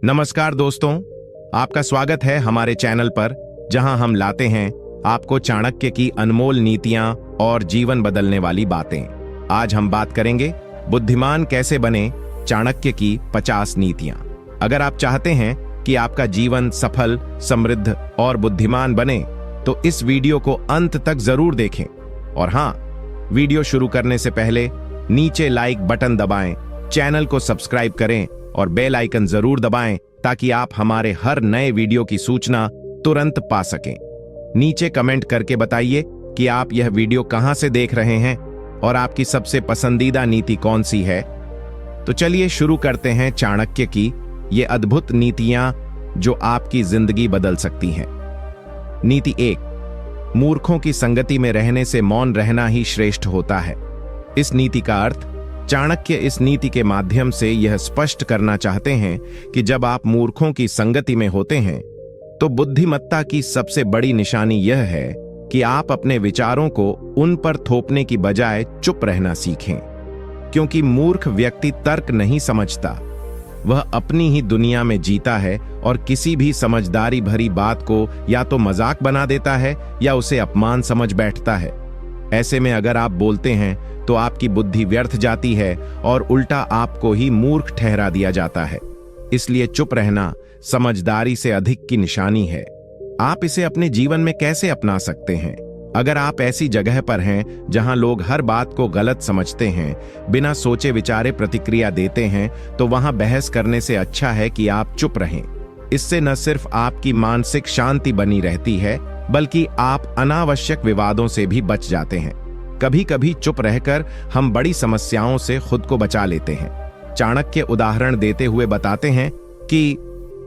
नमस्कार दोस्तों, आपका स्वागत है हमारे चैनल पर, जहां हम लाते हैं आपको चाणक्य की अनमोल नीतियां और जीवन बदलने वाली बातें। आज हम बात करेंगे बुद्धिमान कैसे बने, चाणक्य की 50 नीतियां। अगर आप चाहते हैं कि आपका जीवन सफल, समृद्ध और बुद्धिमान बने, तो इस वीडियो को अंत तक जरूर देखें। और हाँ, वीडियो शुरू करने से पहले नीचे लाइक बटन दबाएं, चैनल को सब्सक्राइब करें और बेल आइकन जरूर दबाएं ताकि आप हमारे हर नए वीडियो की सूचना तुरंत पा सकें। नीचे कमेंट करके बताइए कि आप यह वीडियो कहां से देख रहे हैं और आपकी सबसे पसंदीदा नीति कौन सी है। तो चलिए शुरू करते हैं चाणक्य की ये अद्भुत नीतियां जो आपकी जिंदगी बदल सकती हैं। नीति 1, मूर्खों की संगति में रहने से मौन रहना ही श्रेष्ठ होता है। इस नीति का अर्थ, चाणक्य इस नीति के माध्यम से यह स्पष्ट करना चाहते हैं कि जब आप मूर्खों की संगति में होते हैं तो बुद्धिमत्ता की सबसे बड़ी निशानी यह है कि आप अपने विचारों को उन पर थोपने की बजाय चुप रहना सीखें। क्योंकि मूर्ख व्यक्ति तर्क नहीं समझता, वह अपनी ही दुनिया में जीता है और किसी भी समझदारी भरी बात को या तो मजाक बना देता है या उसे अपमान समझ बैठता है। ऐसे में अगर आप बोलते हैं तो आपकी बुद्धि व्यर्थ जाती है और उल्टा आपको ही मूर्ख ठहरा दिया जाता है। इसलिए चुप रहना समझदारी से अधिक की निशानी है। आप इसे अपने जीवन में कैसे अपना सकते हैं? अगर आप ऐसी जगह पर हैं जहां लोग हर बात को गलत समझते हैं, बिना सोचे विचारे प्रतिक्रिया देते हैं, तो वहां बहस करने से अच्छा है कि आप चुप रहें। इससे न सिर्फ आपकी मानसिक शांति बनी रहती है, बल्कि आप अनावश्यक विवादों से भी बच जाते हैं। कभी कभी चुप रहकर हम बड़ी समस्याओं से खुद को बचा लेते हैं। चाणक्य उदाहरण देते हुए बताते हैं कि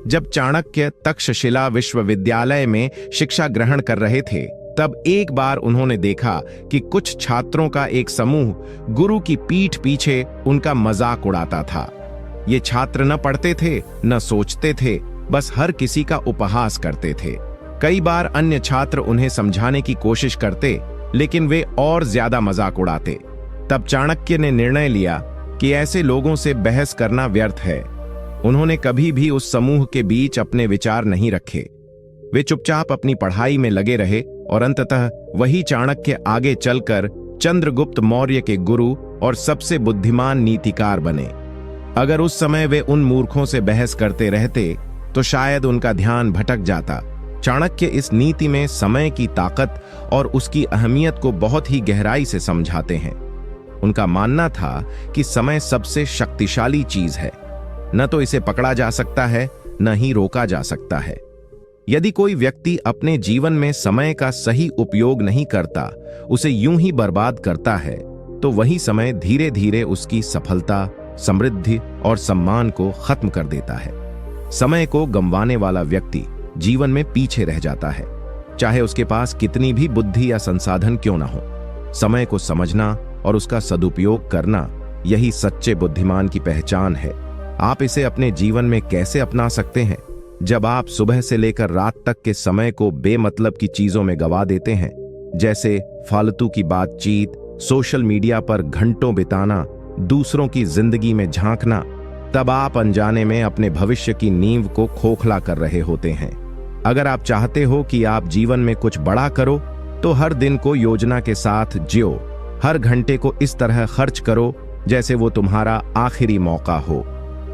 जब चाणक्य तक्षशिला विश्वविद्यालय में शिक्षा ग्रहण कर रहे थे, तब एक बार उन्होंने देखा कि कुछ छात्रों का एक समूह गुरु की पीठ पीछे उनका मजाक उड़ाता था। ये छात्र न पढ़ते थे, न सोचते थे, बस हर किसी का उपहास करते थे। कई बार अन्य छात्र उन्हें समझाने की कोशिश करते, लेकिन वे और ज्यादा मजाक उड़ाते। तब चाणक्य ने निर्णय लिया कि ऐसे लोगों से बहस करना व्यर्थ है। उन्होंने कभी भी उस समूह के बीच अपने विचार नहीं रखे। वे चुपचाप अपनी पढ़ाई में लगे रहे और अंततः वही चाणक्य आगे चलकर चंद्रगुप्त मौर्य के गुरु और सबसे बुद्धिमान नीतिकार बने। अगर उस समय वे उन मूर्खों से बहस करते रहते तो शायद उनका ध्यान भटक जाता। चाणक्य इस नीति में समय की ताकत और उसकी अहमियत को बहुत ही गहराई से समझाते हैं। उनका मानना था कि समय सबसे शक्तिशाली चीज है, न तो इसे पकड़ा जा सकता है, न ही रोका जा सकता है। यदि कोई व्यक्ति अपने जीवन में समय का सही उपयोग नहीं करता, उसे यूं ही बर्बाद करता है, तो वही समय धीरे धीरे उसकी सफलता, समृद्धि और सम्मान को खत्म कर देता है। समय को गंवाने वाला व्यक्ति जीवन में पीछे रह जाता है, चाहे उसके पास कितनी भी बुद्धि या संसाधन क्यों ना हो। समय को समझना और उसका सदुपयोग करना, यही सच्चे बुद्धिमान की पहचान है। आप इसे अपने जीवन में कैसे अपना सकते हैं? जब आप सुबह से लेकर रात तक के समय को बेमतलब की चीजों में गवा देते हैं, जैसे फालतू की बातचीत, सोशल मीडिया पर घंटों बिताना, दूसरों की जिंदगी में झांकना, तब आप अनजाने में अपने भविष्य की नींव को खोखला कर रहे होते हैं। अगर आप चाहते हो कि आप जीवन में कुछ बड़ा करो, तो हर दिन को योजना के साथ जियो। हर घंटे को इस तरह खर्च करो जैसे वो तुम्हारा आखिरी मौका हो।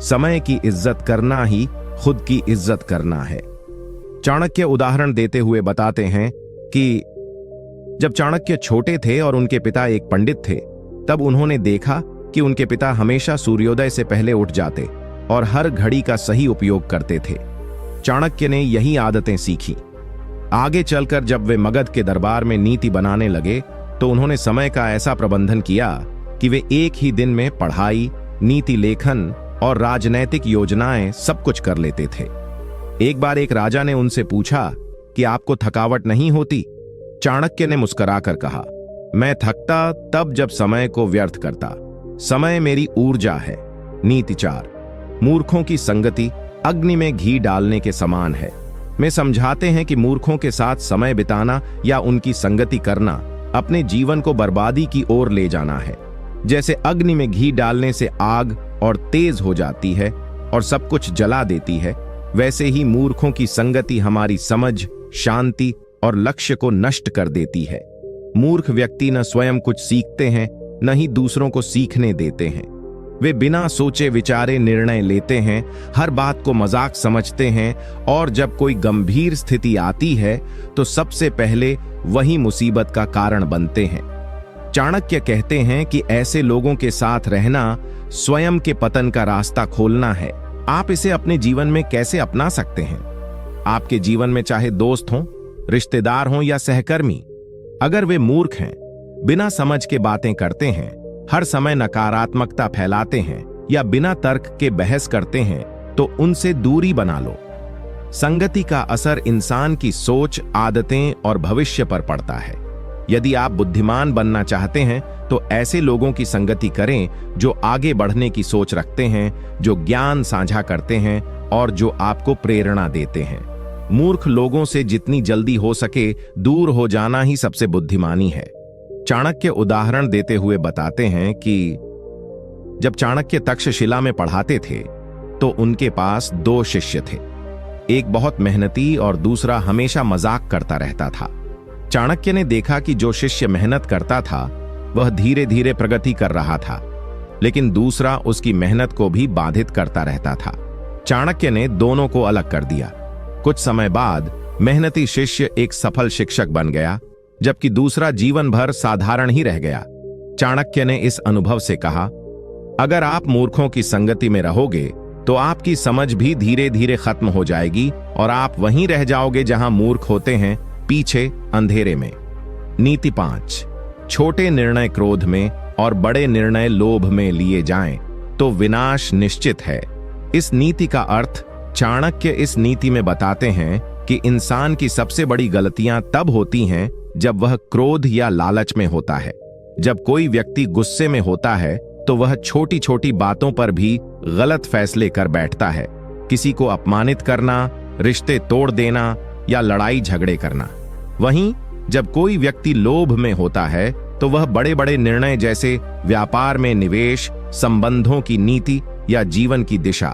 समय की इज्जत करना ही खुद की इज्जत करना है। चाणक्य उदाहरण देते हुए बताते हैं कि जब चाणक्य छोटे थे और उनके पिता एक पंडित थे, तब उन्होंने देखा कि उनके पिता हमेशा सूर्योदय से पहले उठ जाते और हर घड़ी का सही उपयोग करते थे। चाणक्य ने यही आदतें सीखी। आगे चलकर जब वे मगध के दरबार में नीति बनाने लगे, तो उन्होंने समय का ऐसा प्रबंधन किया कि वे एक ही दिन में पढ़ाई, नीति लेखन और राजनैतिक योजनाएं सब कुछ कर लेते थे। एक बार एक राजा ने उनसे पूछा कि आपको थकावट नहीं होती? चाणक्य ने मुस्कुराकर कहा, मैं थकता तब जब समय को व्यर्थ करता। समय मेरी ऊर्जा है। नीति 4, मूर्खों की संगति अग्नि में घी डालने के समान है। में समझाते हैं कि मूर्खों के साथ समय बिताना या उनकी संगति करना अपने जीवन को बर्बादी की ओर ले जाना है। जैसे अग्नि में घी डालने से आग और तेज हो जाती है, और सब कुछ जला देती है, वैसे ही मूर्खों की संगति हमारी समझ, शांति और लक्ष्य को नष्ट कर देती है। मूर्ख व्यक्ति न स्वयं कुछ सीखते हैं, न ही दूसरों को सीखने देते हैं। वे बिना सोचे विचारे निर्णय लेते हैं, हर बात को मजाक समझते हैं, और जब कोई गंभीर स्थिति आती है तो सबसे पहले वही मुसीबत का कारण बनते हैं। चाणक्य कहते हैं कि ऐसे लोगों के साथ रहना स्वयं के पतन का रास्ता खोलना है। आप इसे अपने जीवन में कैसे अपना सकते हैं? आपके जीवन में चाहे दोस्त हों, रिश्तेदार हों या सहकर्मी, अगर वे मूर्ख हैं, बिना समझ के बातें करते हैं, हर समय नकारात्मकता फैलाते हैं या बिना तर्क के बहस करते हैं, तो उनसे दूरी बना लो। संगति का असर इंसान की सोच, आदतें और भविष्य पर पड़ता है। यदि आप बुद्धिमान बनना चाहते हैं तो ऐसे लोगों की संगति करें जो आगे बढ़ने की सोच रखते हैं, जो ज्ञान साझा करते हैं और जो आपको प्रेरणा देते हैं। मूर्ख लोगों से जितनी जल्दी हो सके दूर हो जाना ही सबसे बुद्धिमानी है। चाणक्य उदाहरण देते हुए बताते हैं कि जब चाणक्य तक्षशिला में पढ़ाते थे तो उनके पास 2 शिष्य थे। एक बहुत मेहनती और दूसरा हमेशा मजाक करता रहता था। चाणक्य ने देखा कि जो शिष्य मेहनत करता था वह धीरे धीरे प्रगति कर रहा था, लेकिन दूसरा उसकी मेहनत को भी बाधित करता रहता था। चाणक्य ने दोनों को अलग कर दिया। कुछ समय बाद मेहनती शिष्य एक सफल शिक्षक बन गया, जबकि दूसरा जीवन भर साधारण ही रह गया। चाणक्य ने इस अनुभव से कहा, अगर आप मूर्खों की संगति में रहोगे तो आपकी समझ भी धीरे धीरे खत्म हो जाएगी और आप वहीं रह जाओगे जहां मूर्ख होते हैं, पीछे अंधेरे में। नीति 5। छोटे निर्णय क्रोध में और बड़े निर्णय लोभ में लिए जाएं तो विनाश निश्चित है। इस नीति का अर्थ चाणक्य इस नीति में बताते हैं कि इंसान की सबसे बड़ी गलतियां तब होती हैं जब वह क्रोध या लालच में होता है। जब कोई व्यक्ति गुस्से में होता है तो वह छोटी छोटी बातों पर भी गलत फैसले कर बैठता है। किसी को अपमानित करना, रिश्ते तोड़ देना या लड़ाई झगड़े करना। वहीं जब कोई व्यक्ति लोभ में होता है तो वह बड़े बड़े निर्णय जैसे व्यापार में निवेश, संबंधों की नीति या जीवन की दिशा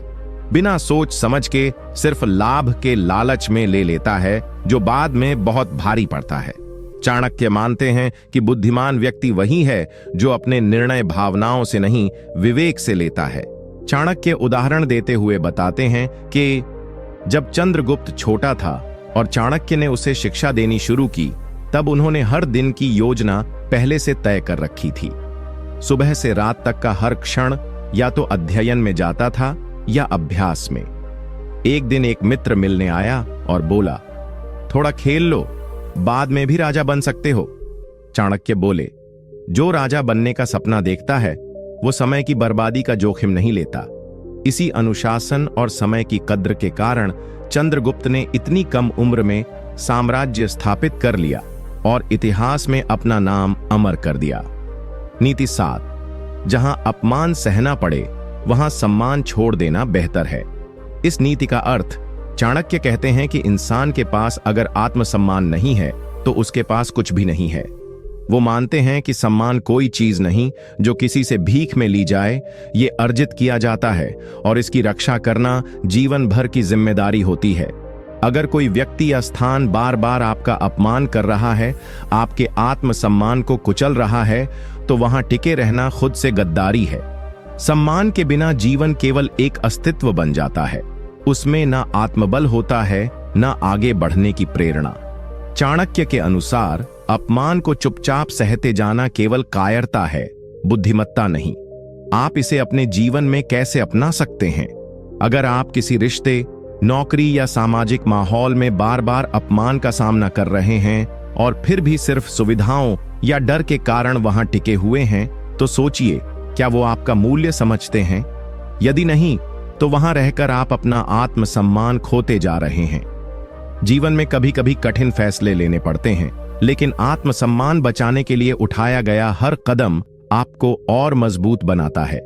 बिना सोच समझ के सिर्फ लाभ के लालच में ले लेता है, जो बाद में बहुत भारी पड़ता है। चाणक्य मानते हैं कि बुद्धिमान व्यक्ति वही है जो अपने निर्णय भावनाओं से नहीं, विवेक से लेता है। चाणक्य उदाहरण देते हुए बताते हैं कि जब चंद्रगुप्त छोटा था और चाणक्य ने उसे शिक्षा देनी शुरू की, तब उन्होंने हर दिन की योजना पहले से तय कर रखी थी। सुबह से रात तक का हर क्षण या तो अध्ययन में जाता था या अभ्यास में। एक दिन एक मित्र मिलने आया और बोला, थोड़ा खेल लो, बाद में भी राजा बन सकते हो। चाणक्य बोले, जो राजा बनने का सपना देखता है वो समय की बर्बादी का जोखिम नहीं लेता। इसी अनुशासन और समय की कद्र के कारण चंद्रगुप्त ने इतनी कम उम्र में साम्राज्य स्थापित कर लिया और इतिहास में अपना नाम अमर कर दिया। नीति 7। जहां अपमान सहना पड़े वहां सम्मान छोड़ देना बेहतर है। इस नीति का अर्थ चाणक्य कहते हैं कि इंसान के पास अगर आत्मसम्मान नहीं है तो उसके पास कुछ भी नहीं है। वो मानते हैं कि सम्मान कोई चीज नहीं जो किसी से भीख में ली जाए, ये अर्जित किया जाता है और इसकी रक्षा करना जीवन भर की जिम्मेदारी होती है। अगर कोई व्यक्ति या स्थान बार बार आपका अपमान कर रहा है, आपके आत्मसम्मान को कुचल रहा है, तो वहां टिके रहना खुद से गद्दारी है। सम्मान के बिना जीवन केवल एक अस्तित्व बन जाता है, उसमें ना आत्मबल होता है, ना आगे बढ़ने की प्रेरणा। चाणक्य के अनुसार अपमान को चुपचाप सहते जाना केवल कायरता है, बुद्धिमत्ता नहीं। आप इसे अपने जीवन में कैसे अपना सकते हैं? अगर आप किसी रिश्ते, नौकरी या सामाजिक माहौल में बार बार अपमान का सामना कर रहे हैं और फिर भी सिर्फ सुविधाओं या डर के कारण वहां टिके हुए हैं, तो सोचिए, क्या वो आपका मूल्य समझते हैं? यदि नहीं, तो वहां रहकर आप अपना आत्मसम्मान खोते जा रहे हैं। जीवन में कभी कभी कठिन फैसले लेने पड़ते हैं, लेकिन आत्मसम्मान बचाने के लिए उठाया गया हर कदम आपको और मजबूत बनाता है।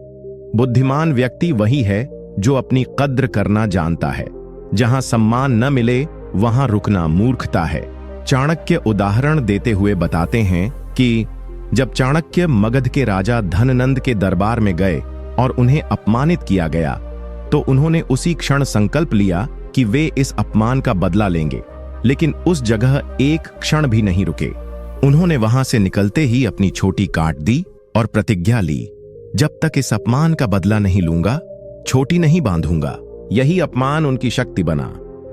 बुद्धिमान व्यक्ति वही है जो अपनी कद्र करना जानता है। जहां सम्मान न मिले वहां रुकना मूर्खता है। चाणक्य उदाहरण देते हुए बताते हैं कि जब चाणक्य मगध के राजा धननंद के दरबार में गए और उन्हें अपमानित किया गया, तो उन्होंने उसी क्षण संकल्प लिया कि वे इस अपमान का बदला लेंगे, लेकिन उस जगह एक क्षण भी नहीं रुके। उन्होंने वहां से निकलते ही अपनी छोटी काट दी और प्रतिज्ञा ली, जब तक इस अपमान का बदला नहीं लूंगा, छोटी नहीं बांधूंगा। यही अपमान उनकी शक्ति बना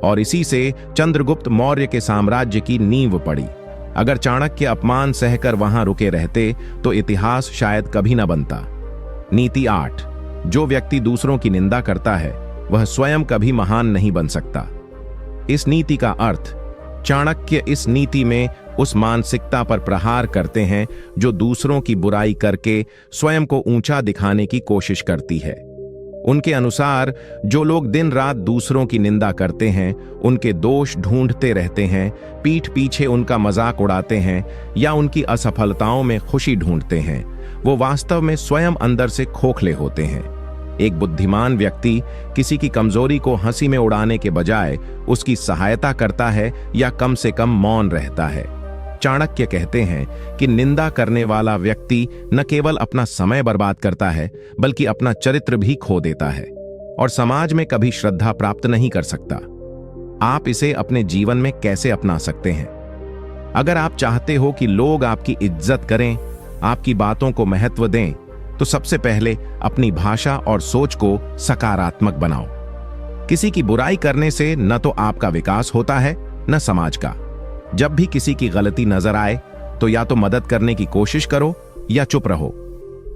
और इसी से चंद्रगुप्त मौर्य के साम्राज्य की नींव पड़ी। अगर चाणक्य अपमान सहकर वहां रुके रहते तो इतिहास शायद कभी न बनता। नीति 8, जो व्यक्ति दूसरों की निंदा करता है वह स्वयं कभी महान नहीं बन सकता। इस नीति का अर्थ, चाणक्य इस नीति में उस मानसिकता पर प्रहार करते हैं जो दूसरों की बुराई करके स्वयं को ऊंचा दिखाने की कोशिश करती है। उनके अनुसार जो लोग दिन रात दूसरों की निंदा करते हैं, उनके दोष ढूंढते रहते हैं, पीठ पीछे उनका मजाक उड़ाते हैं या उनकी असफलताओं में खुशी ढूंढते हैं, वो वास्तव में स्वयं अंदर से खोखले होते हैं। एक बुद्धिमान व्यक्ति किसी की कमजोरी को हंसी में उड़ाने के बजाय उसकी सहायता करता है या कम से कम मौन रहता है। चाणक्य कहते हैं कि निंदा करने वाला व्यक्ति न केवल अपना समय बर्बाद करता है बल्कि अपना चरित्र भी खो देता है और समाज में कभी श्रद्धा प्राप्त नहीं कर सकता। आप इसे अपने जीवन में कैसे अपना सकते हैं? अगर आप चाहते हो कि लोग आपकी इज्जत करें, आपकी बातों को महत्व दें, तो सबसे पहले अपनी भाषा और सोच को सकारात्मक बनाओ। किसी की बुराई करने से न तो आपका विकास होता है न समाज का। जब भी किसी की गलती नजर आए तो या तो मदद करने की कोशिश करो या चुप रहो।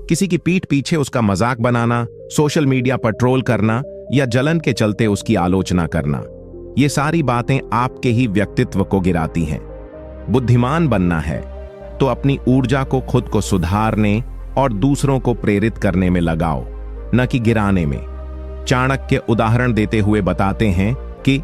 किसी की पीठ पीछे उसका मजाक बनाना, सोशल मीडिया पर ट्रोल करना या जलन के चलते उसकी आलोचना करना, ये सारी बातें आपके ही व्यक्तित्व को गिराती हैं। बुद्धिमान बनना है तो अपनी ऊर्जा को खुद को सुधारने और दूसरों को प्रेरित करने में लगाओ, न कि गिराने में। चाणक्य उदाहरण देते हुए बताते हैं कि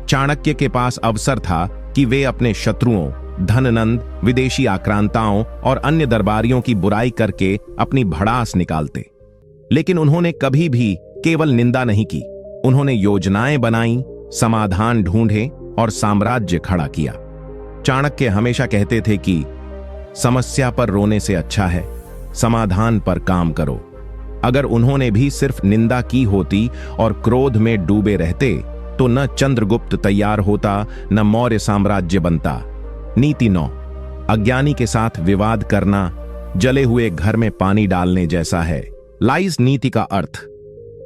चाणक्य के पास अवसर था कि वे अपने शत्रुओं, धननंद, विदेशी आक्रांताओं और अन्य दरबारियों की बुराई करके अपनी भड़ास निकालते, लेकिन उन्होंने कभी भी केवल निंदा नहीं की। उन्होंने योजनाएं बनाई, समाधान ढूंढे और साम्राज्य खड़ा किया। चाणक्य हमेशा कहते थे कि समस्या पर रोने से अच्छा है समाधान पर काम करो। अगर उन्होंने भी सिर्फ निंदा की होती और क्रोध में डूबे रहते तो न चंद्रगुप्त तैयार होता, न मौर्य साम्राज्य बनता। नीति 9, अज्ञानी के साथ विवाद करना जले हुए घर में पानी डालने जैसा है। लाइस नीति का अर्थ,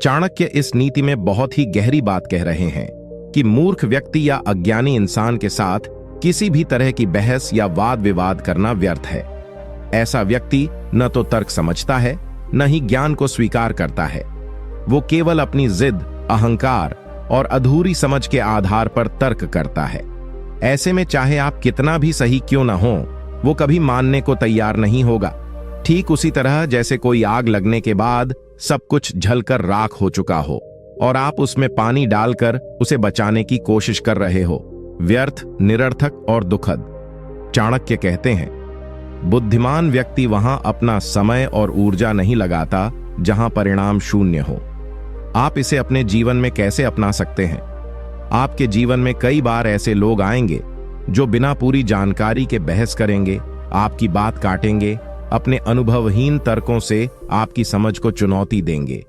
चाणक्य इस नीति में बहुत ही गहरी बात कह रहे हैं कि मूर्ख व्यक्ति या अज्ञानी इंसान के साथ किसी भी तरह की बहस या वाद विवाद करना व्यर्थ है। ऐसा व्यक्ति न तो तर्क समझता है न ही ज्ञान को स्वीकार करता है। वो केवल अपनी जिद, अहंकार और अधूरी समझ के आधार पर तर्क करता है। ऐसे में चाहे आप कितना भी सही क्यों ना हो, वो कभी मानने को तैयार नहीं होगा। ठीक उसी तरह जैसे कोई आग लगने के बाद सब कुछ जलकर राख हो चुका हो और आप उसमें पानी डालकर उसे बचाने की कोशिश कर रहे हो। व्यर्थ, निरर्थक और दुखद। चाणक्य कहते हैं, बुद्धिमान व्यक्ति वहां अपना समय और ऊर्जा नहीं लगाता जहां परिणाम शून्य हो। आप इसे अपने जीवन में कैसे अपना सकते हैं? आपके जीवन में कई बार ऐसे लोग आएंगे जो बिना पूरी जानकारी के बहस करेंगे, आपकी बात काटेंगे, अपने अनुभवहीन तर्कों से आपकी समझ को चुनौती देंगे।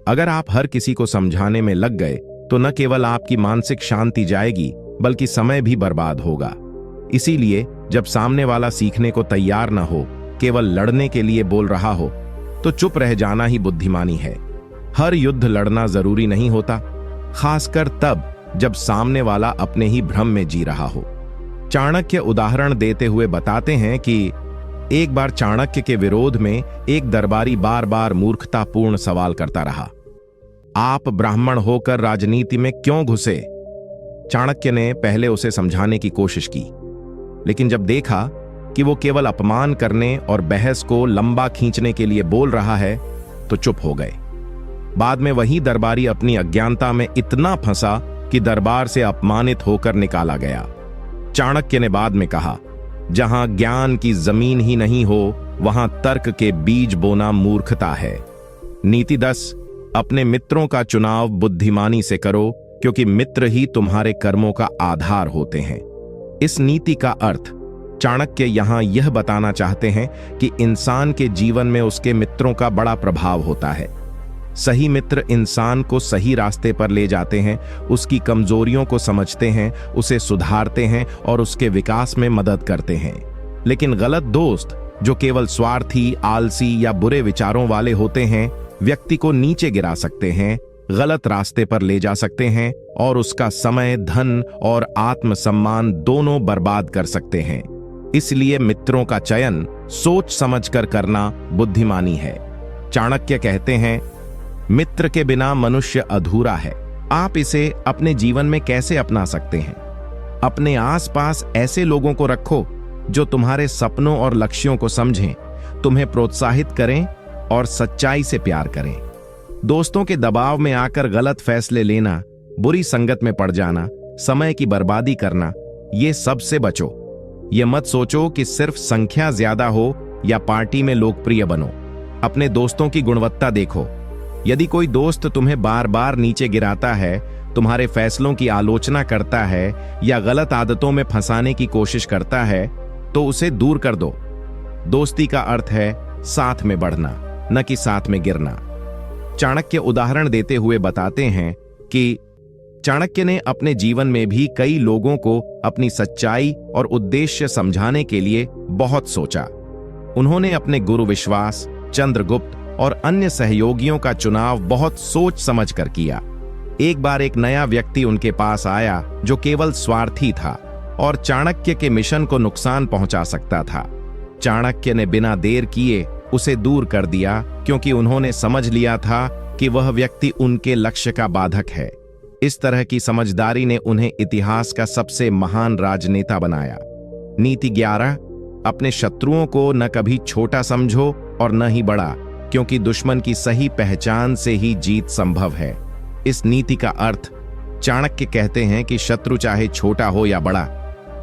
अगर आप हर किसी को समझाने में लग गए तो न केवल आपकी मानसिक शांति जाएगी बल्कि समय भी बर्बाद होगा। इसीलिए जब सामने वाला सीखने को तैयार न हो, केवल लड़ने के लिए बोल रहा हो, तो चुप रह जाना ही बुद्धिमानी है। हर युद्ध लड़ना जरूरी नहीं होता, खासकर तब जब सामने वाला अपने ही भ्रम में जी रहा हो। चाणक्य उदाहरण देते हुए बताते हैं कि एक बार चाणक्य के विरोध में एक दरबारी बार बार मूर्खतापूर्ण सवाल करता रहा, आप ब्राह्मण होकर राजनीति में क्यों घुसे? चाणक्य ने पहले उसे समझाने की कोशिश की, लेकिन जब देखा कि वो केवल अपमान करने और बहस को लंबा खींचने के लिए बोल रहा है तो चुप हो गए। बाद में वही दरबारी अपनी अज्ञानता में इतना फंसा कि दरबार से अपमानित होकर निकाला गया। चाणक्य ने बाद में कहा, जहां ज्ञान की जमीन ही नहीं हो वहां तर्क के बीज बोना मूर्खता है। नीति 10, अपने मित्रों का चुनाव बुद्धिमानी से करो क्योंकि मित्र ही तुम्हारे कर्मों का आधार होते हैं। इस नीति का अर्थ, चाणक्य यहां यह बताना चाहते हैं कि इंसान के जीवन में उसके मित्रों का बड़ा प्रभाव होता है। सही मित्र इंसान को सही रास्ते पर ले जाते हैं, उसकी कमजोरियों को समझते हैं, उसे सुधारते हैं और उसके विकास में मदद करते हैं। लेकिन गलत दोस्त जो केवल स्वार्थी, आलसी या बुरे विचारों वाले होते हैं, व्यक्ति को नीचे गिरा सकते हैं, गलत रास्ते पर ले जा सकते हैं और उसका समय, धन और आत्मसम्मान दोनों बर्बाद कर सकते हैं। इसलिए मित्रों का चयन सोच समझकर करना बुद्धिमानी है। चाणक्य कहते हैं, मित्र के बिना मनुष्य अधूरा है। आप इसे अपने जीवन में कैसे अपना सकते हैं? अपने आसपास ऐसे लोगों को रखो जो तुम्हारे सपनों और लक्ष्यों को समझें, तुम्हें प्रोत्साहित करें और सच्चाई से प्यार करें। दोस्तों के दबाव में आकर गलत फैसले लेना, बुरी संगत में पड़ जाना, समय की बर्बादी करना, ये सब से बचो। ये मत सोचो कि सिर्फ संख्या ज्यादा हो या पार्टी में लोकप्रिय बनो। अपने दोस्तों की गुणवत्ता देखो। यदि कोई दोस्त तुम्हें बार बार नीचे गिराता है, तुम्हारे फैसलों की आलोचना करता है या गलत आदतों में फंसाने की कोशिश करता है, तो उसे दूर कर दो। दोस्ती का अर्थ है साथ में बढ़ना, न कि साथ में गिरना। चाणक्य उदाहरण देते हुए बताते हैं कि चाणक्य ने अपने जीवन में भी कई लोगों को अपनी सच्चाई और उद्देश्य समझाने के लिए बहुत सोचा। उन्होंने अपने गुरु विश्वास, चंद्रगुप्त और अन्य सहयोगियों का चुनाव बहुत सोच समझ कर किया। एक बार एक नया व्यक्ति उनके पास आया जो केवल स्वार्थी था और चाणक्य के मिशन को नुकसान पहुंचा सकता था। चाणक्य ने बिना देर किए उसे दूर कर दिया, क्योंकि उन्होंने समझ लिया था कि वह व्यक्ति उनके लक्ष्य का बाधक है। इस तरह की समझदारी ने उन्हें इतिहास का सबसे महान राजनेता बनाया। नीति 11, अपने शत्रुओं को न कभी छोटा समझो और न ही बड़ा, क्योंकि दुश्मन की सही पहचान से ही जीत संभव है। इस नीति का अर्थ, चाणक्य कहते हैं कि शत्रु चाहे छोटा हो या बड़ा,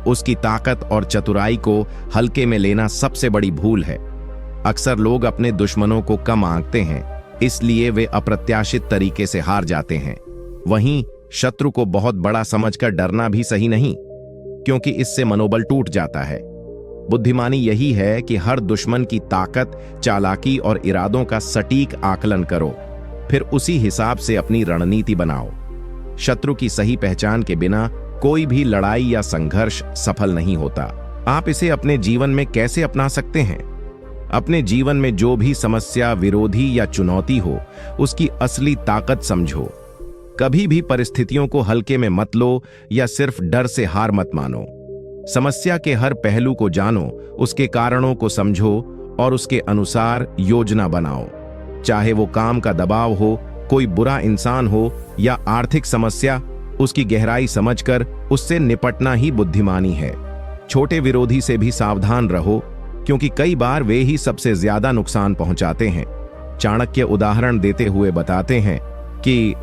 उसकी ताकत और चतुराई को हल्के में लेना सबसे बड़ी भूल है। अक्सर लोग अपने दुश्मनों को कम आंकते हैं, इसलिए वे अप्रत्याशित तरीके से हार जाते हैं। वहीं शत्रु को बहुत बड़ा समझकर डरना भी सही नहीं, क्योंकि इससे मनोबल टूट जाता है। बुद्धिमानी यही है कि हर दुश्मन की ताकत, चालाकी और इरादों का सटीक आकलन करो, फिर उसी हिसाब से अपनी रणनीति बनाओ। शत्रु की सही पहचान के बिना कोई भी लड़ाई या संघर्ष सफल नहीं होता। आप इसे अपने जीवन में कैसे अपना सकते हैं? अपने जीवन में जो भी समस्या, विरोधी या चुनौती हो, उसकी असली ताकत समझो। कभी भी परिस्थितियों को हल्के में मत लो या सिर्फ डर से हार मत मानो। समस्या के हर पहलू को जानो, उसके कारणों को समझो और उसके अनुसार योजना बनाओ। चाहे वो काम का दबाव हो, कोई बुरा इंसान हो या आर्थिक समस्या, उसकी गहराई समझकर उससे निपटना ही बुद्धिमानी है। छोटे विरोधी से भी सावधान रहो, क्योंकि कई बार वे ही सबसे ज्यादा नुकसान पहुंचाते हैं। चाणक्य उदाहरण देते हुए बताते हैं कि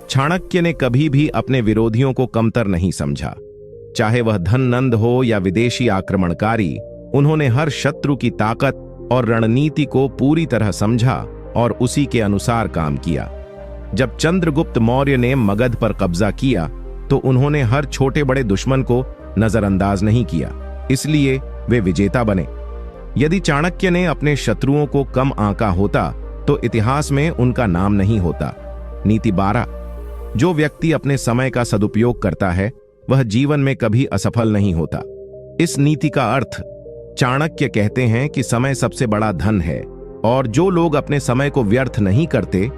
चाणक्य ने कभी भी अपने विरोधियों को कमतर नहीं समझा। चाहे वह धननंद हो या विदेशी आक्रमणकारी, उन्होंने हर शत्रु की ताकत और रणनीति को पूरी तरह समझा और उसी के अनुसार काम किया। जब चंद्रगुप्त मौर्य ने मगध पर कब्जा किया, तो उन्होंने हर छोटे बड़े दुश्मन को नजरअंदाज नहीं किया, इसलिए वे विजेता बने। यदि चाणक्य ने अपने शत्रुओं को कम आंका होता, तो इतिहास में उनका नाम नहीं होता। नीति 12, जो व्यक्ति अपने समय का सदुपयोग करता है, वह जीवन में कभी असफल नहीं होता। इस नीति का अर्थ, चाणक्य कहते हैं कि समय सबसे बड़ा धन है और जो लोग अपने समय को व्यर्थ नहीं करते,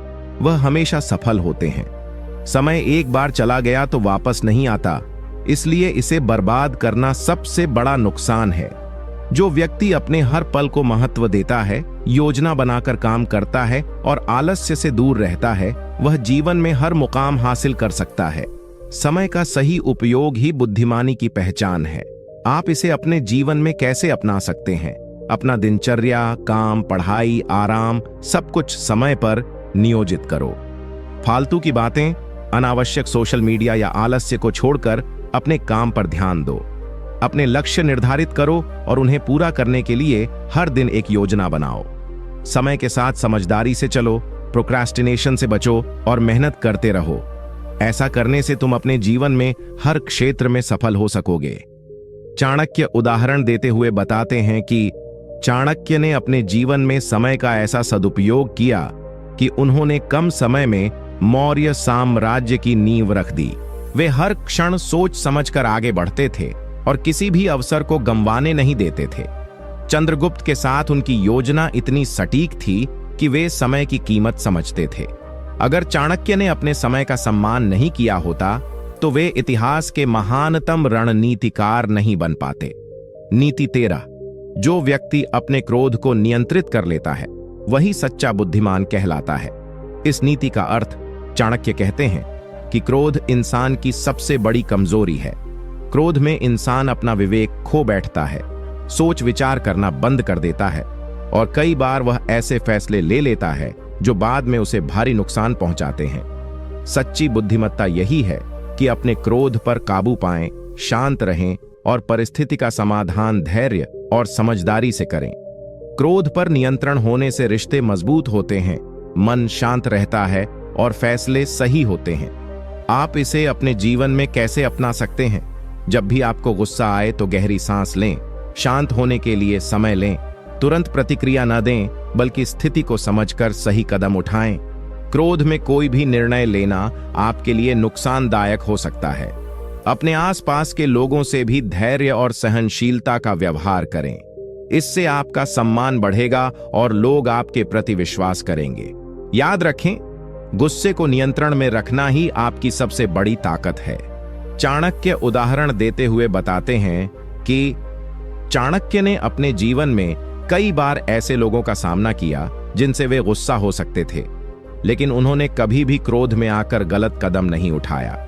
वह हमेशा सफल होते हैं। समय एक बार चला गया तो वापस नहीं आता, इसलिए इसे बर्बाद करना सबसे बड़ा नुकसान है। जो व्यक्ति अपने हर पल को महत्व देता है, योजना बनाकर काम करता है और आलस्य से दूर रहता है, वह जीवन में हर मुकाम हासिल कर सकता है। समय का सही उपयोग ही बुद्धिमानी की पहचान है। आप इसे अपने जीवन में कैसे अपना सकते हैं? अपना दिनचर्या, काम, पढ़ाई, आराम, सब कुछ समय पर नियोजित करो। फालतू की बातें, अनावश्यक सोशल मीडिया या आलस्य को छोड़कर अपने काम पर ध्यान दो। अपने लक्ष्य निर्धारित करो और उन्हें पूरा करने के लिए हर दिन एक योजना बनाओ। समय के साथ समझदारी से चलो, प्रोक्रास्टिनेशन से बचो और मेहनत करते रहो। ऐसा करने से तुम अपने जीवन में हर क्षेत्र में सफल हो सकोगे। चाणक्य उदाहरण देते हुए बताते हैं कि चाणक्य ने अपने जीवन में समय का ऐसा सदुपयोग किया कि उन्होंने कम समय में मौर्य साम्राज्य की नींव रख दी। वे हर क्षण सोच समझकर आगे बढ़ते थे और किसी भी अवसर को गंवाने नहीं देते थे। चंद्रगुप्त के साथ उनकी योजना इतनी सटीक थी कि वे समय की कीमत समझते थे। अगर चाणक्य ने अपने समय का सम्मान नहीं किया होता तो वे इतिहास के महानतम रणनीतिकार नहीं बन पाते। नीति 13। जो व्यक्ति अपने क्रोध को नियंत्रित कर लेता है वही सच्चा बुद्धिमान कहलाता है। इस नीति का अर्थ चाणक्य कहते हैं कि क्रोध इंसान की सबसे बड़ी कमजोरी है। क्रोध में इंसान अपना विवेक खो बैठता है, सोच विचार करना बंद कर देता है और कई बार वह ऐसे फैसले ले लेता है जो बाद में उसे भारी नुकसान पहुंचाते हैं। सच्ची बुद्धिमत्ता यही है कि अपने क्रोध पर काबू पाएं, शांत रहें और परिस्थिति का समाधान धैर्य और समझदारी से करें। क्रोध पर नियंत्रण होने से रिश्ते मजबूत होते हैं, मन शांत रहता है और फैसले सही होते हैं। आप इसे अपने जीवन में कैसे अपना सकते हैं? जब भी आपको गुस्सा आए तो गहरी सांस लें, शांत होने के लिए समय लें, तुरंत प्रतिक्रिया न दें बल्कि स्थिति को समझकर सही कदम उठाएं। क्रोध में कोई भी निर्णय लेना आपके लिए नुकसानदायक हो सकता है। अपने आसपास के लोगों से भी धैर्य और सहनशीलता का व्यवहार करें। इससे आपका सम्मान बढ़ेगा और लोग आपके प्रति विश्वास करेंगे। याद रखें, गुस्से को नियंत्रण में रखना ही आपकी सबसे बड़ी ताकत है। चाणक्य उदाहरण देते हुए बताते हैं कि चाणक्य ने अपने जीवन में कई बार ऐसे लोगों का सामना किया जिनसे वे गुस्सा हो सकते थे, लेकिन उन्होंने कभी भी क्रोध में आकर गलत कदम नहीं उठाया।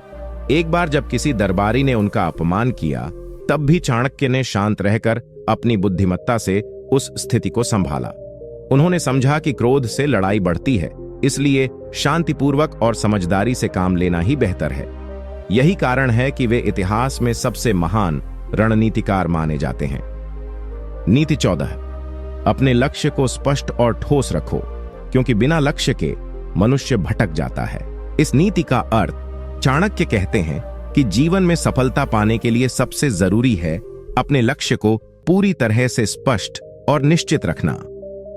एक बार जब किसी दरबारी ने उनका अपमान किया, तब भी चाणक्य ने शांत रहकर अपनी बुद्धिमत्ता से उस स्थिति को संभाला। उन्होंने समझा कि क्रोध से लड़ाई बढ़ती है, इसलिए शांतिपूर्वक और समझदारी से काम लेना ही बेहतर है। यही कारण है कि वे इतिहास में सबसे महान रणनीतिकार माने जाते हैं। नीति 14। अपने लक्ष्य को स्पष्ट और ठोस रखो, क्योंकि बिना लक्ष्य के मनुष्य भटक जाता है। इस नीति का अर्थ चाणक्य कहते हैं कि जीवन में सफलता पाने के लिए सबसे जरूरी है अपने लक्ष्य को पूरी तरह से स्पष्ट और निश्चित रखना।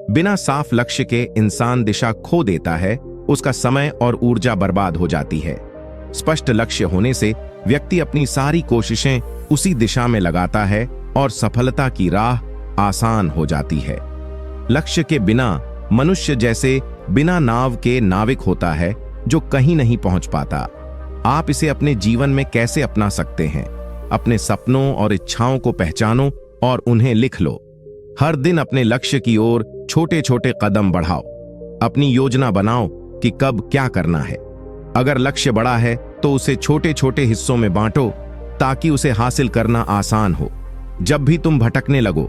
बिना साफ लक्ष्य के इंसान दिशा खो देता है, उसका समय और ऊर्जा बर्बाद हो जाती है। स्पष्ट लक्ष्य होने से व्यक्ति अपनी सारी कोशिशें उसी दिशा में लगाता है और सफलता की राह आसान हो जाती है। लक्ष्य के बिना मनुष्य जैसे बिना नाव के नाविक होता है जो कहीं नहीं पहुंच पाता। आप इसे अपने जीवन में कैसे अपना सकते हैं? अपने सपनों और इच्छाओं को पहचानो और उन्हें लिख लो। हर दिन अपने लक्ष्य की ओर छोटे छोटे कदम बढ़ाओ। अपनी योजना बनाओ कि कब क्या करना है। अगर लक्ष्य बड़ा है तो उसे छोटे छोटे हिस्सों में बांटो ताकि उसे हासिल करना आसान हो। जब भी तुम भटकने लगो,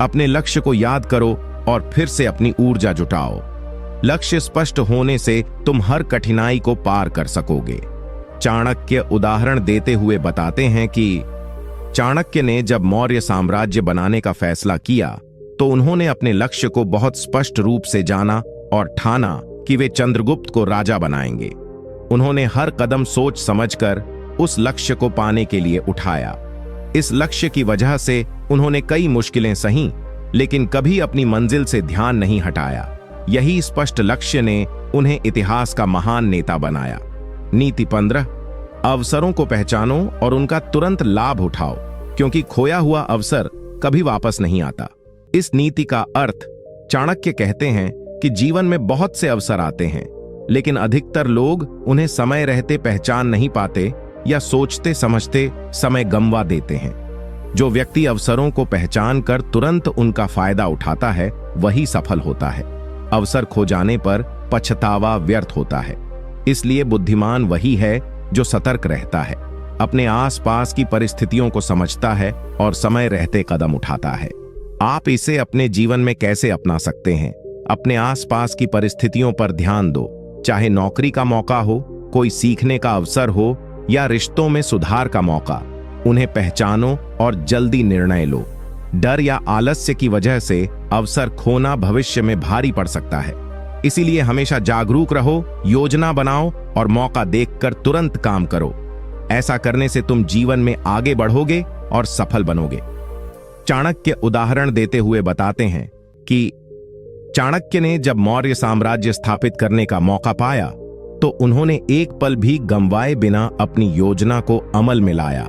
अपने लक्ष्य को याद करो और फिर से अपनी ऊर्जा जुटाओ। लक्ष्य स्पष्ट होने से तुम हर कठिनाई को पार कर सकोगे। चाणक्य उदाहरण देते हुए बताते हैं कि चाणक्य ने जब मौर्य साम्राज्य बनाने का फैसला किया तो उन्होंने अपने लक्ष्य को बहुत स्पष्ट रूप से जाना और ठाना कि वे चंद्रगुप्त को राजा बनाएंगे। उन्होंने हर कदम सोच समझकर उस लक्ष्य को पाने के लिए उठाया। इस लक्ष्य की वजह से उन्होंने कई मुश्किलें सही, लेकिन कभी अपनी मंजिल से ध्यान नहीं हटाया। यही स्पष्ट लक्ष्य ने उन्हें इतिहास का महान नेता बनाया। नीति 15। अवसरों को पहचानो और उनका तुरंत लाभ उठाओ, क्योंकि खोया हुआ अवसर कभी वापस नहीं आता। इस नीति का अर्थ चाणक्य कहते हैं कि जीवन में बहुत से अवसर आते हैं, लेकिन अधिकतर लोग उन्हें समय रहते पहचान नहीं पाते या सोचते समझते समय गंवा देते हैं। जो व्यक्ति अवसरों को पहचान कर तुरंत उनका फायदा उठाता है वही सफल होता है। अवसर खो जाने पर पछतावा व्यर्थ होता है। इसलिए बुद्धिमान वही है जो सतर्क रहता है, अपने आसपास की परिस्थितियों को समझता है और समय रहते कदम उठाता है। आप इसे अपने जीवन में कैसे अपना सकते हैं? अपने आसपास की परिस्थितियों पर ध्यान दो, चाहे नौकरी का मौका हो, कोई सीखने का अवसर हो या रिश्तों में सुधार का मौका। उन्हें पहचानो और जल्दी निर्णय लो। डर या आलस्य की वजह से अवसर खोना भविष्य में भारी पड़ सकता है। इसीलिए हमेशा जागरूक रहो, योजना बनाओ और मौका देखकर तुरंत काम करो। ऐसा करने से तुम जीवन में आगे बढ़ोगे और सफल बनोगे। चाणक्य उदाहरण देते हुए बताते हैं कि चाणक्य ने जब मौर्य साम्राज्य स्थापित करने का मौका पाया तो उन्होंने एक पल भी गंवाए बिना अपनी योजना को अमल में लाया।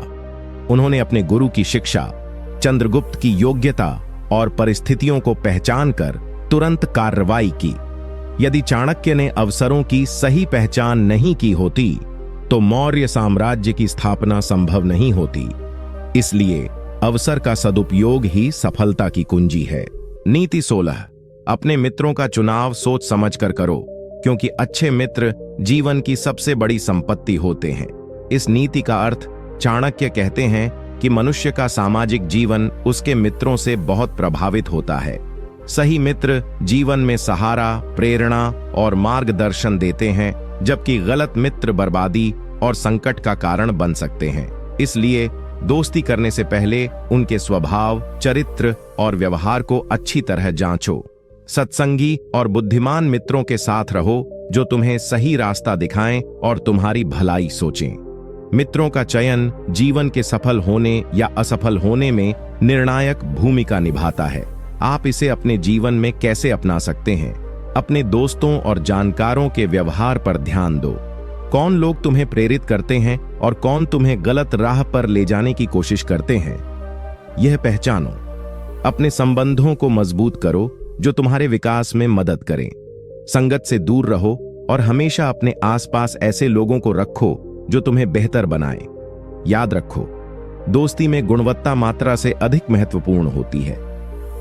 उन्होंने अपने गुरु की शिक्षा, चंद्रगुप्त की योग्यता और परिस्थितियों को पहचानकर तुरंत कार्रवाई की। यदि चाणक्य ने अवसरों की सही पहचान नहीं की होती तो मौर्य साम्राज्य की स्थापना संभव नहीं होती। इसलिए अवसर का सदुपयोग ही सफलता की कुंजी है। नीति 16, अपने मित्रों का चुनाव सोच समझकर करो, क्योंकि अच्छे मित्र जीवन की सबसे बड़ी संपत्ति होते हैं। इस नीति का अर्थ चाणक्य कहते हैं कि मनुष्य का सामाजिक जीवन उसके मित्रों से बहुत प्रभावित होता है। सही मित्र जीवन में सहारा, प्रेरणा और मार्गदर्शन देते हैं, जबकि गलत मित्र बर्बादी और संकट का कारण बन सकते हैं। इसलिए दोस्ती करने से पहले उनके स्वभाव, चरित्र और व्यवहार को अच्छी तरह जांचो। सत्संगी और बुद्धिमान मित्रों के साथ रहो जो तुम्हें सही रास्ता दिखाएं और तुम्हारी भलाई सोचें। मित्रों का चयन जीवन के सफल होने या असफल होने में निर्णायक भूमिका निभाता है। आप इसे अपने जीवन में कैसे अपना सकते हैं? अपने दोस्तों और जानकारों के व्यवहार पर ध्यान दो। कौन लोग तुम्हें प्रेरित करते हैं और कौन तुम्हें गलत राह पर ले जाने की कोशिश करते हैं, यह पहचानो। अपने संबंधों को मजबूत करो जो तुम्हारे विकास में मदद करें। संगत से दूर रहो और हमेशा अपने आसपास ऐसे लोगों को रखो जो तुम्हें बेहतर बनाएं। याद रखो, दोस्ती में गुणवत्ता मात्रा से अधिक महत्वपूर्ण होती है।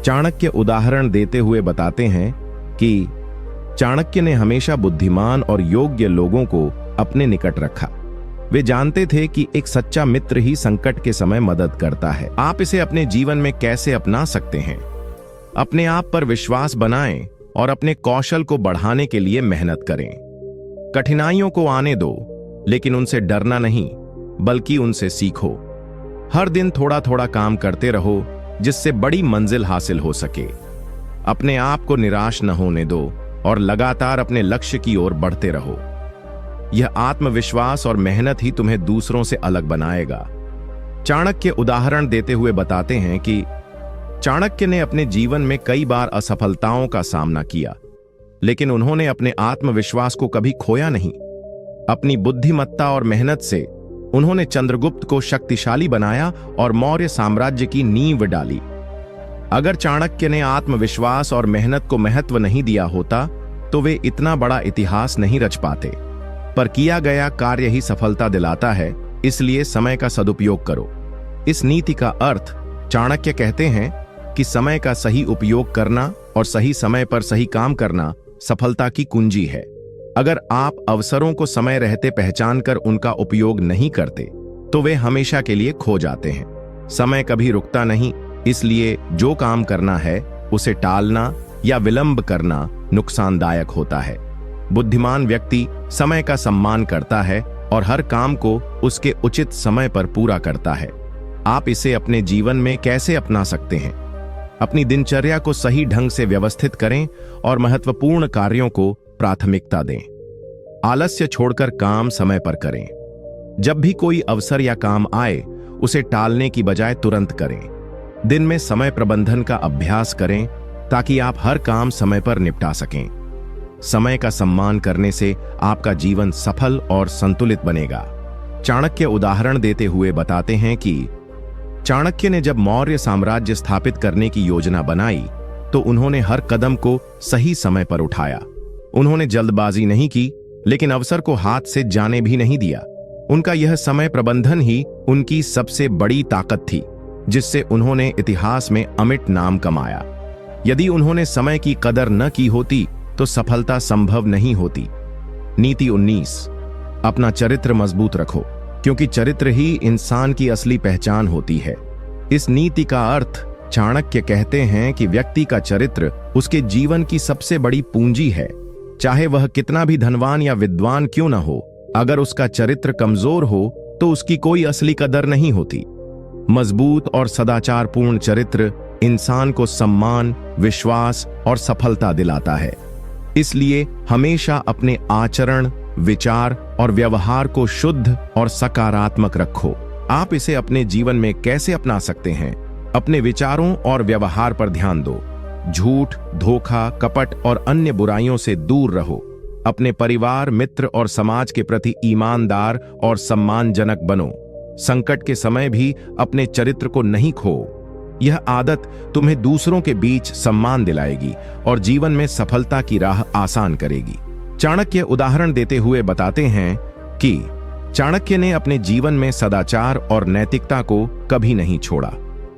चाणक्य उदाहरण देते हुए बताते हैं कि चाणक्य ने हमेशा बुद्धिमान और योग्य लोगों को अपने निकट रखा। वे जानते थे कि एक सच्चा मित्र ही संकट के समय मदद करता है। आप इसे अपने जीवन में कैसे अपना सकते हैं? अपने आप पर विश्वास बनाएं और अपने कौशल को बढ़ाने के लिए मेहनत करें। कठिनाइयों को आने दो, लेकिन उनसे डरना नहीं, बल्कि उनसे सीखो। हर दिन थोड़ा थोड़ा काम करते रहो जिससे बड़ी मंजिल हासिल हो सके। अपने आप को निराश न होने दो और लगातार अपने लक्ष्य की ओर बढ़ते रहो। यह आत्मविश्वास और मेहनत ही तुम्हें दूसरों से अलग बनाएगा। चाणक्य उदाहरण देते हुए बताते हैं कि चाणक्य ने अपने जीवन में कई बार असफलताओं का सामना किया, लेकिन उन्होंने अपने आत्मविश्वास को कभी खोया नहीं। अपनी बुद्धिमत्ता और मेहनत से उन्होंने चंद्रगुप्त को शक्तिशाली बनाया और मौर्य साम्राज्य की नींव डाली। अगर चाणक्य ने आत्मविश्वास और मेहनत को महत्व नहीं दिया होता तो वे इतना बड़ा इतिहास नहीं रच पाते। पर किया गया कार्य ही सफलता दिलाता है, इसलिए समय का सदुपयोग करो। इस नीति का अर्थ चाणक्य कहते हैं कि समय का सही उपयोग करना और सही समय पर सही काम करना सफलता की कुंजी है। अगर आप अवसरों को समय रहते पहचानकर उनका उपयोग नहीं करते तो वे हमेशा के लिए खो जाते हैं। समय कभी रुकता नहीं, इसलिए जो काम करना है उसे टालना या विलंब करना नुकसानदायक होता है। बुद्धिमान व्यक्ति समय का सम्मान करता है और हर काम को उसके उचित समय पर पूरा करता है। आप इसे अपने जीवन में कैसे अपना सकते हैं? अपनी दिनचर्या को सही ढंग से व्यवस्थित करें और महत्वपूर्ण कार्यों को प्राथमिकता दें। आलस्य छोड़कर काम समय पर करें। जब भी कोई अवसर या काम आए उसे टालने की बजाय तुरंत करें। दिन में समय प्रबंधन का अभ्यास करें ताकि आप हर काम समय पर निपटा सकें। समय का सम्मान करने से आपका जीवन सफल और संतुलित बनेगा। चाणक्य उदाहरण देते हुए बताते हैं कि चाणक्य ने जब मौर्य साम्राज्य स्थापित करने की योजना बनाई तो उन्होंने हर कदम को सही समय पर उठाया। उन्होंने जल्दबाजी नहीं की, लेकिन अवसर को हाथ से जाने भी नहीं दिया। उनका यह समय प्रबंधन ही उनकी सबसे बड़ी ताकत थी, जिससे उन्होंने इतिहास में अमिट नाम कमाया। यदि उन्होंने समय की कदर न की होती तो सफलता संभव नहीं होती। नीति 19, अपना चरित्र मजबूत रखो, क्योंकि चरित्र ही इंसान की असली पहचान होती है। इस नीति का अर्थ चाणक्य कहते हैं कि व्यक्ति का चरित्र उसके जीवन की सबसे बड़ी पूंजी है। चाहे वह कितना भी धनवान या विद्वान क्यों न हो, अगर उसका चरित्र कमजोर हो तो उसकी कोई असली कदर नहीं होती। मजबूत और सदाचारपूर्ण चरित्र इंसान को सम्मान, विश्वास और सफलता दिलाता है। इसलिए हमेशा अपने आचरण, विचार और व्यवहार को शुद्ध और सकारात्मक रखो। आप इसे अपने जीवन में कैसे अपना सकते हैं? अपने विचारों और व्यवहार पर ध्यान दो। झूठ, धोखा, कपट और अन्य बुराइयों से दूर रहो। अपने परिवार, मित्र और समाज के प्रति ईमानदार और सम्मानजनक बनो। संकट के समय भी अपने चरित्र को नहीं खो। यह आदत तुम्हें दूसरों के बीच सम्मान दिलाएगी और जीवन में सफलता की राह आसान करेगी। चाणक्य उदाहरण देते हुए बताते हैं कि चाणक्य ने अपने जीवन में सदाचार और नैतिकता को कभी नहीं छोड़ा।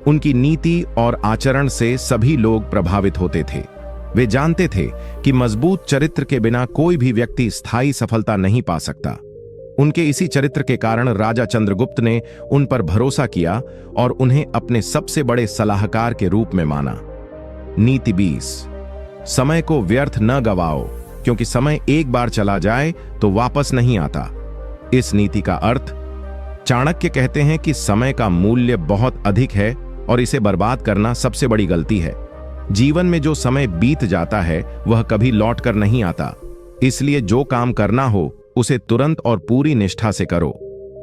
उनकी नीति और आचरण से सभी लोग प्रभावित होते थे। वे जानते थे कि मजबूत चरित्र के बिना कोई भी व्यक्ति स्थायी सफलता नहीं पा सकता। उनके इसी चरित्र के कारण राजा चंद्रगुप्त ने उन पर भरोसा किया और उन्हें अपने सबसे बड़े सलाहकार के रूप में माना। नीति 20। समय को व्यर्थ न गवाओ, क्योंकि समय एक बार चला जाए तो वापस नहीं आता। इस नीति का अर्थ, चाणक्य कहते हैं कि समय का मूल्य बहुत अधिक है और इसे बर्बाद करना सबसे बड़ी गलती है। जीवन में जो समय बीत जाता है वह कभी लौट कर नहीं आता। इसलिए जो काम करना हो उसे तुरंत और पूरी निष्ठा से करो।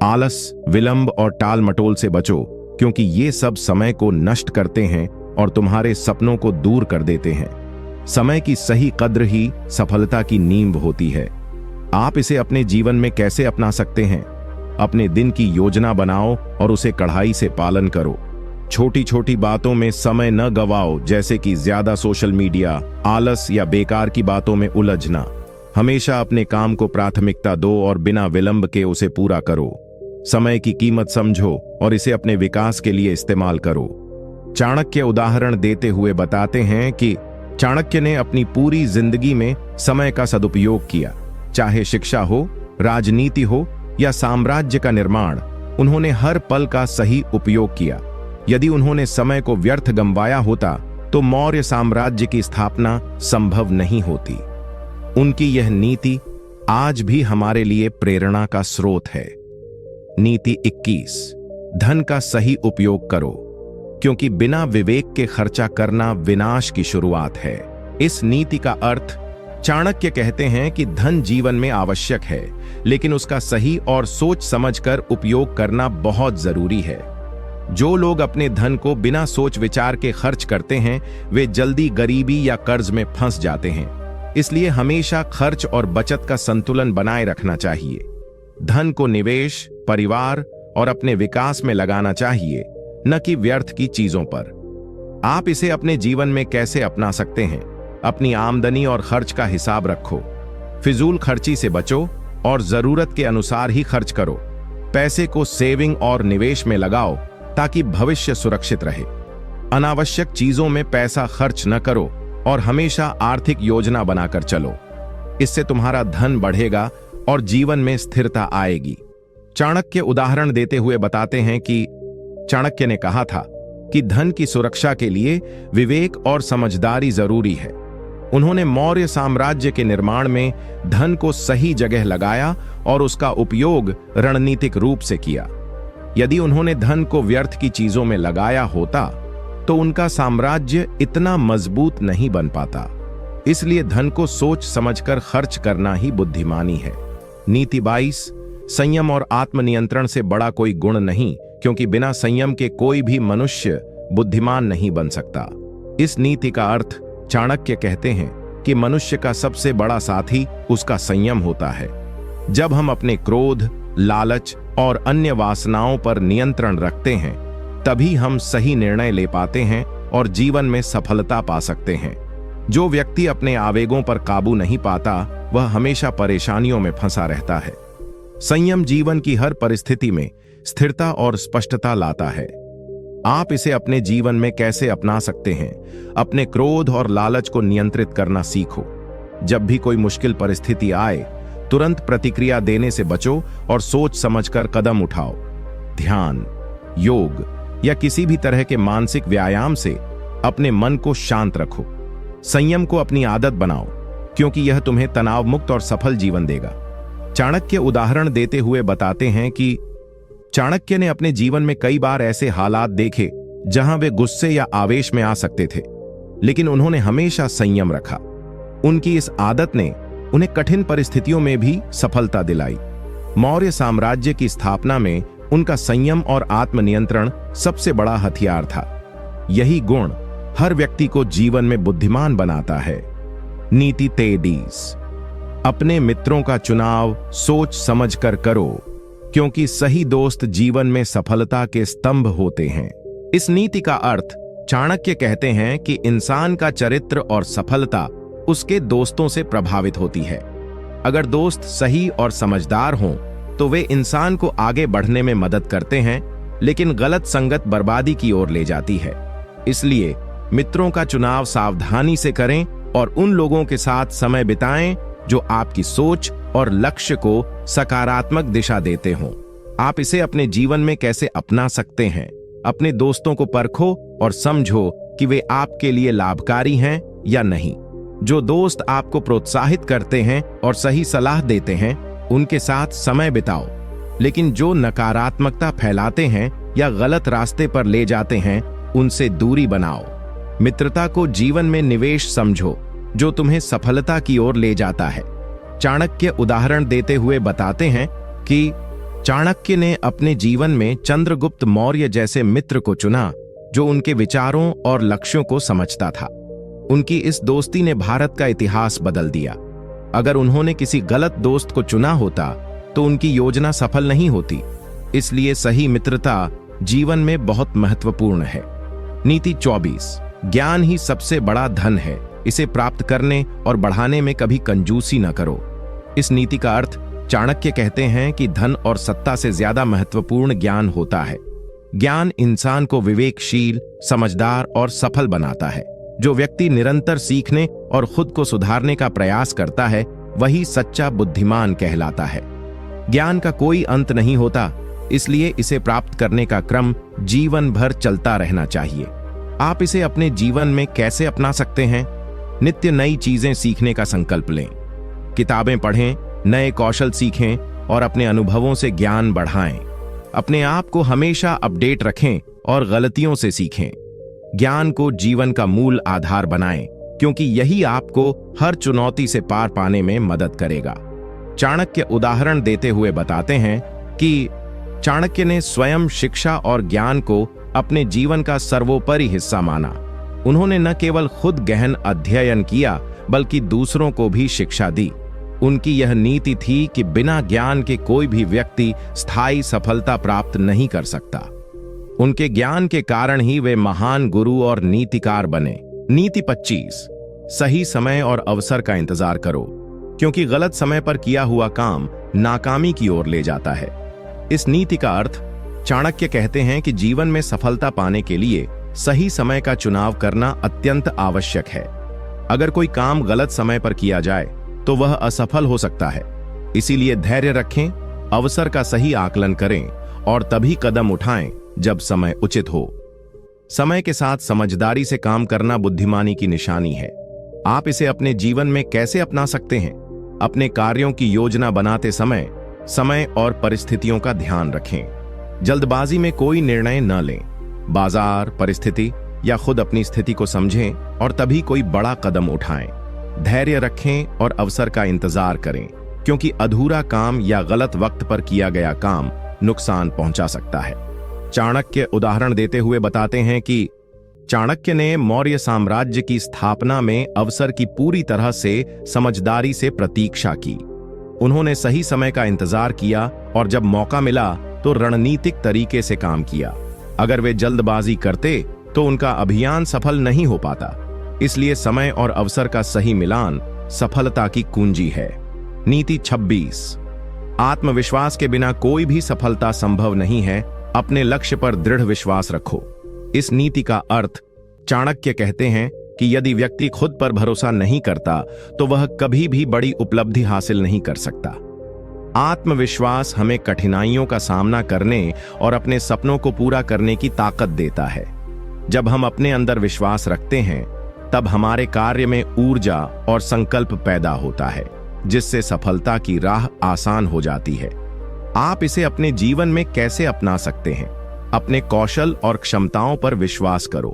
आलस, विलंब और टाल मटोल से बचो, क्योंकि ये सब समय को नष्ट करते हैं और तुम्हारे सपनों को दूर कर देते हैं। समय की सही कद्र ही सफलता की नींव होती है। आप इसे अपने जीवन में कैसे अपना सकते हैं? अपने दिन की योजना बनाओ और उसे कड़ाई से पालन करो। छोटी छोटी बातों में समय न गवाओ, जैसे कि ज्यादा सोशल मीडिया, आलस या बेकार की बातों में उलझना। हमेशा अपने काम को प्राथमिकता दो और बिना विलंब के उसे पूरा करो। समय की कीमत समझो और इसे अपने विकास के लिए इस्तेमाल करो। चाणक्य उदाहरण देते हुए बताते हैं कि चाणक्य ने अपनी पूरी जिंदगी में समय का सदुपयोग किया। चाहे शिक्षा हो, राजनीति हो या साम्राज्य का निर्माण, उन्होंने हर पल का सही उपयोग किया। यदि उन्होंने समय को व्यर्थ गंवाया होता तो मौर्य साम्राज्य की स्थापना संभव नहीं होती। उनकी यह नीति आज भी हमारे लिए प्रेरणा का स्रोत है। नीति 21। धन का सही उपयोग करो, क्योंकि बिना विवेक के खर्चा करना विनाश की शुरुआत है। इस नीति का अर्थ, चाणक्य कहते हैं कि धन जीवन में आवश्यक है, लेकिन उसका सही और सोच समझकर उपयोग करना बहुत जरूरी है। जो लोग अपने धन को बिना सोच विचार के खर्च करते हैं, वे जल्दी गरीबी या कर्ज में फंस जाते हैं। इसलिए हमेशा खर्च और बचत का संतुलन बनाए रखना चाहिए। धन को निवेश, परिवार और अपने विकास में लगाना चाहिए, न कि व्यर्थ की चीजों पर। आप इसे अपने जीवन में कैसे अपना सकते हैं? अपनी आमदनी और खर्च का हिसाब रखो। फिजूल खर्ची से बचो और जरूरत के अनुसार ही खर्च करो। पैसे को सेविंग और निवेश में लगाओ ताकि भविष्य सुरक्षित रहे। अनावश्यक चीजों में पैसा खर्च न करो और हमेशा आर्थिक योजना बनाकर चलो। इससे तुम्हारा धन बढ़ेगा और जीवन में स्थिरता आएगी। चाणक्य उदाहरण देते हुए बताते हैं कि चाणक्य ने कहा था कि धन की सुरक्षा के लिए विवेक और समझदारी जरूरी है। उन्होंने मौर्य साम्राज्य के निर्माण में धन को सही जगह लगाया और उसका उपयोग रणनीतिक रूप से किया। यदि उन्होंने धन को व्यर्थ की चीजों में लगाया होता तो उनका साम्राज्य इतना मजबूत नहीं बन पाता। इसलिए धन को सोच समझकर खर्च करना ही बुद्धिमानी है। नीति 22। संयम और आत्मनियंत्रण से बड़ा कोई गुण नहीं, क्योंकि बिना संयम के कोई भी मनुष्य बुद्धिमान नहीं बन सकता। इस नीति का अर्थ, चाणक्य कहते हैं कि मनुष्य का सबसे बड़ा साथी उसका संयम होता है। जब हम अपने क्रोध, लालच और अन्य वासनाओं पर नियंत्रण रखते हैं, तभी हम सही निर्णय ले पाते हैं और जीवन में सफलता पा सकते हैं। जो व्यक्ति अपने आवेगों पर काबू नहीं पाता, वह हमेशा परेशानियों में फंसा रहता है। संयम जीवन की हर परिस्थिति में स्थिरता और स्पष्टता लाता है। आप इसे अपने जीवन में कैसे अपना सकते हैं? अपने क्रोध और लालच को नियंत्रित करना सीखो। जब भी कोई मुश्किल परिस्थिति आए, तुरंत प्रतिक्रिया देने से बचो और सोच समझकर कदम उठाओ। ध्यान, योग या किसी भी तरह के मानसिक व्यायाम से अपने मन को शांत रखो। संयम को अपनी आदत बनाओ, क्योंकि यह तुम्हें तनाव मुक्त और सफल जीवन देगा। चाणक्य उदाहरण देते हुए बताते हैं कि चाणक्य ने अपने जीवन में कई बार ऐसे हालात देखे जहां वे गुस्से या आवेश में आ सकते थे, लेकिन उन्होंने हमेशा संयम रखा। उनकी इस आदत ने उन्हें कठिन परिस्थितियों में भी सफलता दिलाई। मौर्य साम्राज्य की स्थापना में उनका संयम और आत्मनियंत्रण सबसे बड़ा हथियार था। यही गुण हर व्यक्ति को जीवन में बुद्धिमान बनाता है। नीति 23, अपने मित्रों का चुनाव सोच समझकर करो, क्योंकि सही दोस्त जीवन में सफलता के स्तंभ होते हैं। इस नीति का अर्थ चाणक्य कहते हैं कि इंसान का चरित्र और सफलता उसके दोस्तों से प्रभावित होती है। अगर दोस्त सही और समझदार हों तो वे इंसान को आगे बढ़ने में मदद करते हैं, लेकिन गलत संगत बर्बादी की ओर ले जाती है। इसलिए मित्रों का चुनाव सावधानी से करें और उन लोगों के साथ समय बिताएं जो आपकी सोच और लक्ष्य को सकारात्मक दिशा देते हों। आप इसे अपने जीवन में कैसे अपना सकते हैं? अपने दोस्तों को परखो और समझो कि वे आपके लिए लाभकारी हैं या नहीं। जो दोस्त आपको प्रोत्साहित करते हैं और सही सलाह देते हैं, उनके साथ समय बिताओ, लेकिन जो नकारात्मकता फैलाते हैं या गलत रास्ते पर ले जाते हैं, उनसे दूरी बनाओ। मित्रता को जीवन में निवेश समझो जो तुम्हें सफलता की ओर ले जाता है। चाणक्य उदाहरण देते हुए बताते हैं कि चाणक्य ने अपने जीवन में चंद्रगुप्त मौर्य जैसे मित्र को चुना जो उनके विचारों और लक्ष्यों को समझता था। उनकी इस दोस्ती ने भारत का इतिहास बदल दिया। अगर उन्होंने किसी गलत दोस्त को चुना होता तो उनकी योजना सफल नहीं होती। इसलिए सही मित्रता जीवन में बहुत महत्वपूर्ण है। नीति 24, ज्ञान ही सबसे बड़ा धन है, इसे प्राप्त करने और बढ़ाने में कभी कंजूसी न करो। इस नीति का अर्थ चाणक्य कहते हैं कि धन और सत्ता से ज्यादा महत्वपूर्ण ज्ञान होता है। ज्ञान इंसान को विवेकशील, समझदार और सफल बनाता है। जो व्यक्ति निरंतर सीखने और खुद को सुधारने का प्रयास करता है, वही सच्चा बुद्धिमान कहलाता है। ज्ञान का कोई अंत नहीं होता, इसलिए इसे प्राप्त करने का क्रम जीवन भर चलता रहना चाहिए। आप इसे अपने जीवन में कैसे अपना सकते हैं? नित्य नई चीजें सीखने का संकल्प लें। किताबें पढ़ें, नए कौशल सीखें और अपने अनुभवों से ज्ञान बढ़ाएं। अपने आप को हमेशा अपडेट रखें और गलतियों से सीखें। ज्ञान को जीवन का मूल आधार बनाएं, क्योंकि यही आपको हर चुनौती से पार पाने में मदद करेगा। चाणक्य उदाहरण देते हुए बताते हैं कि चाणक्य ने स्वयं शिक्षा और ज्ञान को अपने जीवन का सर्वोपरि हिस्सा माना। उन्होंने न केवल खुद गहन अध्ययन किया, बल्कि दूसरों को भी शिक्षा दी। उनकी यह नीति थी कि बिना ज्ञान के कोई भी व्यक्ति स्थायी सफलता प्राप्त नहीं कर सकता। उनके ज्ञान के कारण ही वे महान गुरु और नीतिकार बने। नीति 25, सही समय और अवसर का इंतजार करो, क्योंकि गलत समय पर किया हुआ काम नाकामी की ओर ले जाता है। इस नीति का अर्थ चाणक्य कहते हैं कि जीवन में सफलता पाने के लिए सही समय का चुनाव करना अत्यंत आवश्यक है। अगर कोई काम गलत समय पर किया जाए तो वह असफल हो सकता है। इसीलिए धैर्य रखें, अवसर का सही आकलन करें और तभी कदम उठाएं जब समय उचित हो। समय के साथ समझदारी से काम करना बुद्धिमानी की निशानी है। आप इसे अपने जीवन में कैसे अपना सकते हैं? अपने कार्यों की योजना बनाते समय समय और परिस्थितियों का ध्यान रखें। जल्दबाजी में कोई निर्णय न लें। बाजार, परिस्थिति या खुद अपनी स्थिति को समझें और तभी कोई बड़ा कदम उठाएं। धैर्य रखें और अवसर का इंतजार करें, क्योंकि अधूरा काम या गलत वक्त पर किया गया काम नुकसान पहुंचा सकता है। चाणक्य उदाहरण देते हुए बताते हैं कि चाणक्य ने मौर्य साम्राज्य की स्थापना में अवसर की पूरी तरह से समझदारी से प्रतीक्षा की। उन्होंने सही समय का इंतजार किया और जब मौका मिला तो रणनीतिक तरीके से काम किया। अगर वे जल्दबाजी करते तो उनका अभियान सफल नहीं हो पाता। इसलिए समय और अवसर का सही मिलान सफलता की कुंजी है। नीति 26, आत्मविश्वास के बिना कोई भी सफलता संभव नहीं है। अपने लक्ष्य पर दृढ़ विश्वास रखो। इस नीति का अर्थ चाणक्य कहते हैं कि यदि व्यक्ति खुद पर भरोसा नहीं करता तो वह कभी भी बड़ी उपलब्धि हासिल नहीं कर सकता। आत्मविश्वास हमें कठिनाइयों का सामना करने और अपने सपनों को पूरा करने की ताकत देता है। जब हम अपने अंदर विश्वास रखते हैं, तब हमारे कार्य में ऊर्जा और संकल्प पैदा होता है, जिससे सफलता की राह आसान हो जाती है। आप इसे अपने जीवन में कैसे अपना सकते हैं? अपने कौशल और क्षमताओं पर विश्वास करो।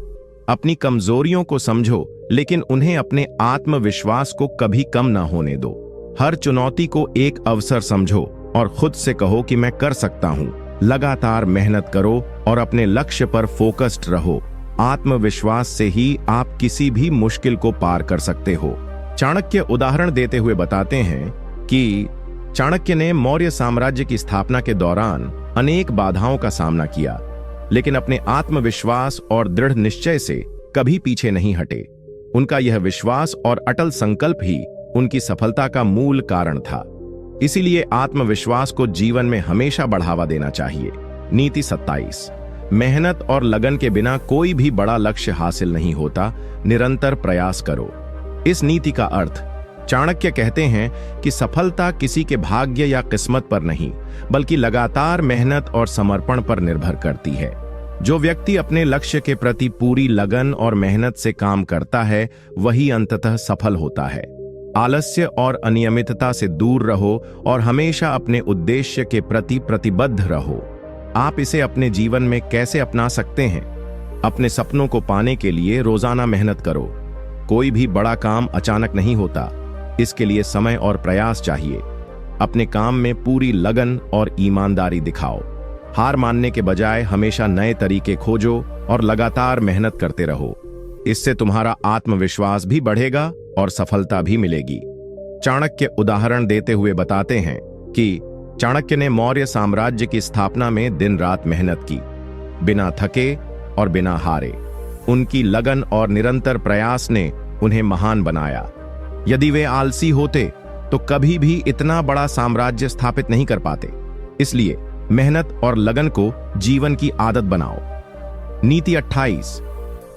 अपनी कमजोरियों को समझो, लेकिन उन्हें अपने आत्मविश्वास को कभी कम ना होने दो। हर चुनौती को एक अवसर समझो और खुद से कहो कि मैं कर सकता हूं। लगातार मेहनत करो और अपने लक्ष्य पर फोकस्ड रहो, आत्मविश्वास से ही आप किसी भी मुश्किल को पार कर सकते हो। चाणक्य उदाहरण देते हुए बताते हैं कि चाणक्य ने मौर्य साम्राज्य की स्थापना के दौरान अनेक बाधाओं का सामना किया, लेकिन अपने आत्मविश्वास और दृढ़ निश्चय से कभी पीछे नहीं हटे। उनका यह विश्वास और अटल संकल्प ही उनकी सफलता का मूल कारण था। इसीलिए आत्मविश्वास को जीवन में हमेशा बढ़ावा देना चाहिए। नीति 27। मेहनत और लगन के बिना कोई भी बड़ा लक्ष्य हासिल नहीं होता, निरंतर प्रयास करो। इस नीति का अर्थ चाणक्य कहते हैं कि सफलता किसी के भाग्य या किस्मत पर नहीं, बल्कि लगातार मेहनत और समर्पण पर निर्भर करती है। जो व्यक्ति अपने लक्ष्य के प्रति पूरी लगन और मेहनत से काम करता है, वही अंततः सफल होता है। आलस्य और अनियमितता से दूर रहो और हमेशा अपने उद्देश्य के प्रति प्रतिबद्ध रहो। आप इसे अपने जीवन में कैसे अपना सकते हैं? अपने सपनों को पाने के लिए रोजाना मेहनत करो। कोई भी बड़ा काम अचानक नहीं होता, इसके लिए समय और प्रयास चाहिए। अपने काम में पूरी लगन और ईमानदारी दिखाओ। हार मानने के बजाय हमेशा नए तरीके खोजो और लगातार मेहनत करते रहो। इससे तुम्हारा आत्मविश्वास भी बढ़ेगा और सफलता भी मिलेगी। चाणक्य उदाहरण देते हुए बताते हैं कि चाणक्य ने मौर्य साम्राज्य की स्थापना में दिन रात मेहनत की, बिना थके और बिना हारे। उनकी लगन और निरंतर प्रयास ने उन्हें महान बनाया। यदि वे आलसी होते तो कभी भी इतना बड़ा साम्राज्य स्थापित नहीं कर पाते। इसलिए मेहनत और लगन को जीवन की आदत बनाओ। नीति 28।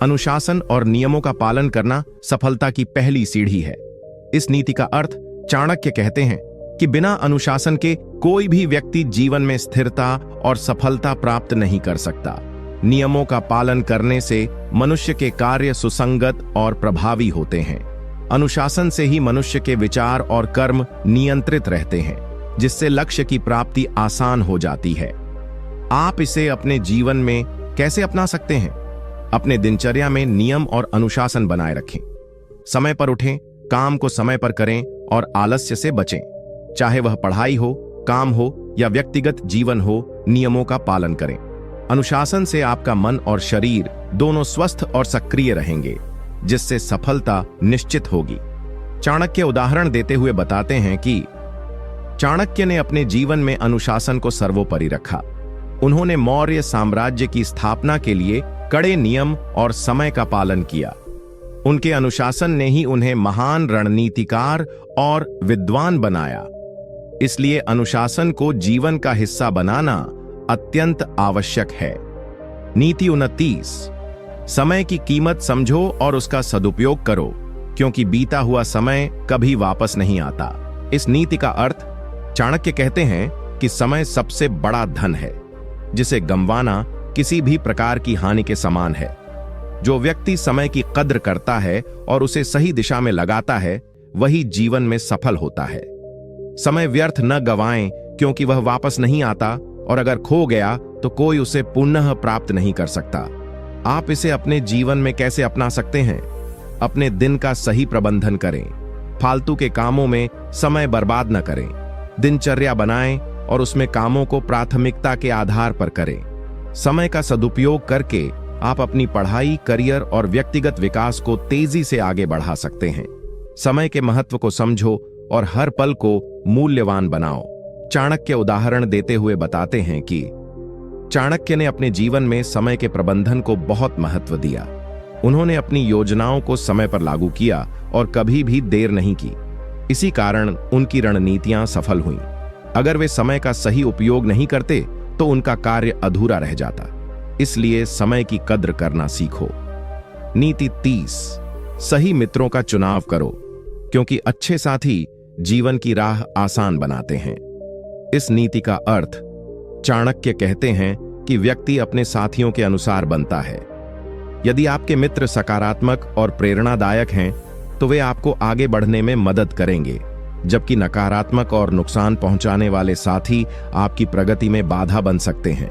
अनुशासन और नियमों का पालन करना सफलता की पहली सीढ़ी है। इस नीति का अर्थ चाणक्य कहते हैं कि बिना अनुशासन के कोई भी व्यक्ति जीवन में स्थिरता और सफलता प्राप्त नहीं कर सकता। नियमों का पालन करने से मनुष्य के कार्य सुसंगत और प्रभावी होते हैं। अनुशासन से ही मनुष्य के विचार और कर्म नियंत्रित रहते हैं, जिससे लक्ष्य की प्राप्ति आसान हो जाती है। आप इसे अपने जीवन में कैसे अपना सकते हैं? अपने दिनचर्या में नियम और अनुशासन बनाए रखें। समय पर उठें, काम को समय पर करें और आलस्य से बचें। चाहे वह पढ़ाई हो, काम हो या व्यक्तिगत जीवन हो, नियमों का पालन करें। अनुशासन से आपका मन और शरीर दोनों स्वस्थ और सक्रिय रहेंगे, जिससे सफलता निश्चित होगी। चाणक्य उदाहरण देते हुए बताते हैं कि चाणक्य ने अपने जीवन में अनुशासन को सर्वोपरि रखा। उन्होंने मौर्य साम्राज्य की स्थापना के लिए कड़े नियम और समय का पालन किया। उनके अनुशासन ने ही उन्हें महान रणनीतिकार और विद्वान बनाया। इसलिए अनुशासन को जीवन का हिस्सा बनाना अत्यंत आवश्यक है। नीति 29। समय की कीमत समझो और उसका सदुपयोग करो, क्योंकि बीता हुआ समय कभी वापस नहीं आता। इस नीति का अर्थ चाणक्य कहते हैं कि समय सबसे बड़ा धन है, जिसे गंवाना किसी भी प्रकार की हानि के समान है। जो व्यक्ति समय की कद्र करता है और उसे सही दिशा में लगाता है, वही जीवन में सफल होता है। समय व्यर्थ न गवाएं, क्योंकि वह वापस नहीं आता और अगर खो गया तो कोई उसे पुनः प्राप्त नहीं कर सकता। आप इसे अपने जीवन में कैसे अपना सकते हैं? अपने दिन का सही प्रबंधन करें। फालतू के कामों में समय बर्बाद न करें। दिनचर्या बनाएं और उसमें कामों को प्राथमिकता के आधार पर करें। समय का सदुपयोग करके आप अपनी पढ़ाई, करियर और व्यक्तिगत विकास को तेजी से आगे बढ़ा सकते हैं। समय के महत्व को समझो और हर पल को मूल्यवान बनाओ। चाणक्य उदाहरण देते हुए बताते हैं कि चाणक्य ने अपने जीवन में समय के प्रबंधन को बहुत महत्व दिया। उन्होंने अपनी योजनाओं को समय पर लागू किया और कभी भी देर नहीं की। इसी कारण उनकी रणनीतियां सफल हुईं। अगर वे समय का सही उपयोग नहीं करते तो उनका कार्य अधूरा रह जाता। इसलिए समय की कद्र करना सीखो। नीति 30। सही मित्रों का चुनाव करो, क्योंकि अच्छे साथी जीवन की राह आसान बनाते हैं। इस नीति का अर्थ चाणक्य कहते हैं कि व्यक्ति अपने साथियों के अनुसार बनता है। यदि आपके मित्र सकारात्मक और प्रेरणादायक हैं, तो वे आपको आगे बढ़ने में मदद करेंगे, जबकि नकारात्मक और नुकसान पहुंचाने वाले साथी आपकी प्रगति में बाधा बन सकते हैं।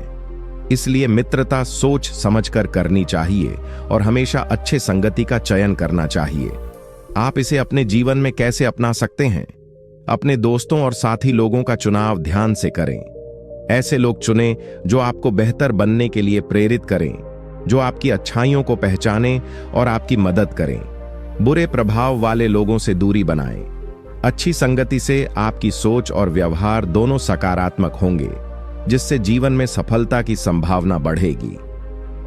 इसलिए मित्रता सोच समझकर करनी चाहिए और हमेशा अच्छे संगति का चयन करना चाहिए। आप इसे अपने जीवन में कैसे अपना सकते हैं? अपने दोस्तों और साथी लोगों का चुनाव ध्यान से करें। ऐसे लोग चुनें जो आपको बेहतर बनने के लिए प्रेरित करें। जो आपकी अच्छाइयों को पहचाने और आपकी मदद करें। बुरे प्रभाव वाले लोगों से दूरी बनाएं। अच्छी संगति से आपकी सोच और व्यवहार दोनों सकारात्मक होंगे, जिससे जीवन में सफलता की संभावना बढ़ेगी।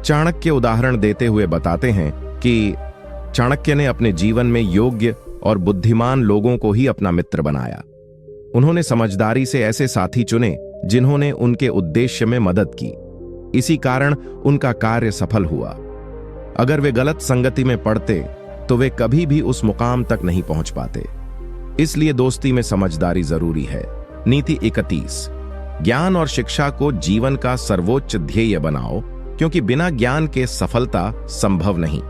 चाणक्य उदाहरण देते हुए बताते हैं कि चाणक्य ने अपने जीवन में योग्य और बुद्धिमान लोगों को ही अपना मित्र बनाया। उन्होंने समझदारी से ऐसे साथी चुने जिन्होंने उनके उद्देश्य में मदद की। इसी कारण उनका कार्य सफल हुआ। अगर वे गलत संगति में पड़ते तो वे कभी भी उस मुकाम तक नहीं पहुंच पाते। इसलिए दोस्ती में समझदारी जरूरी है। नीति 31। ज्ञान और शिक्षा को जीवन का सर्वोच्च ध्येय बनाओ, क्योंकि बिना ज्ञान के सफलता संभव नहीं।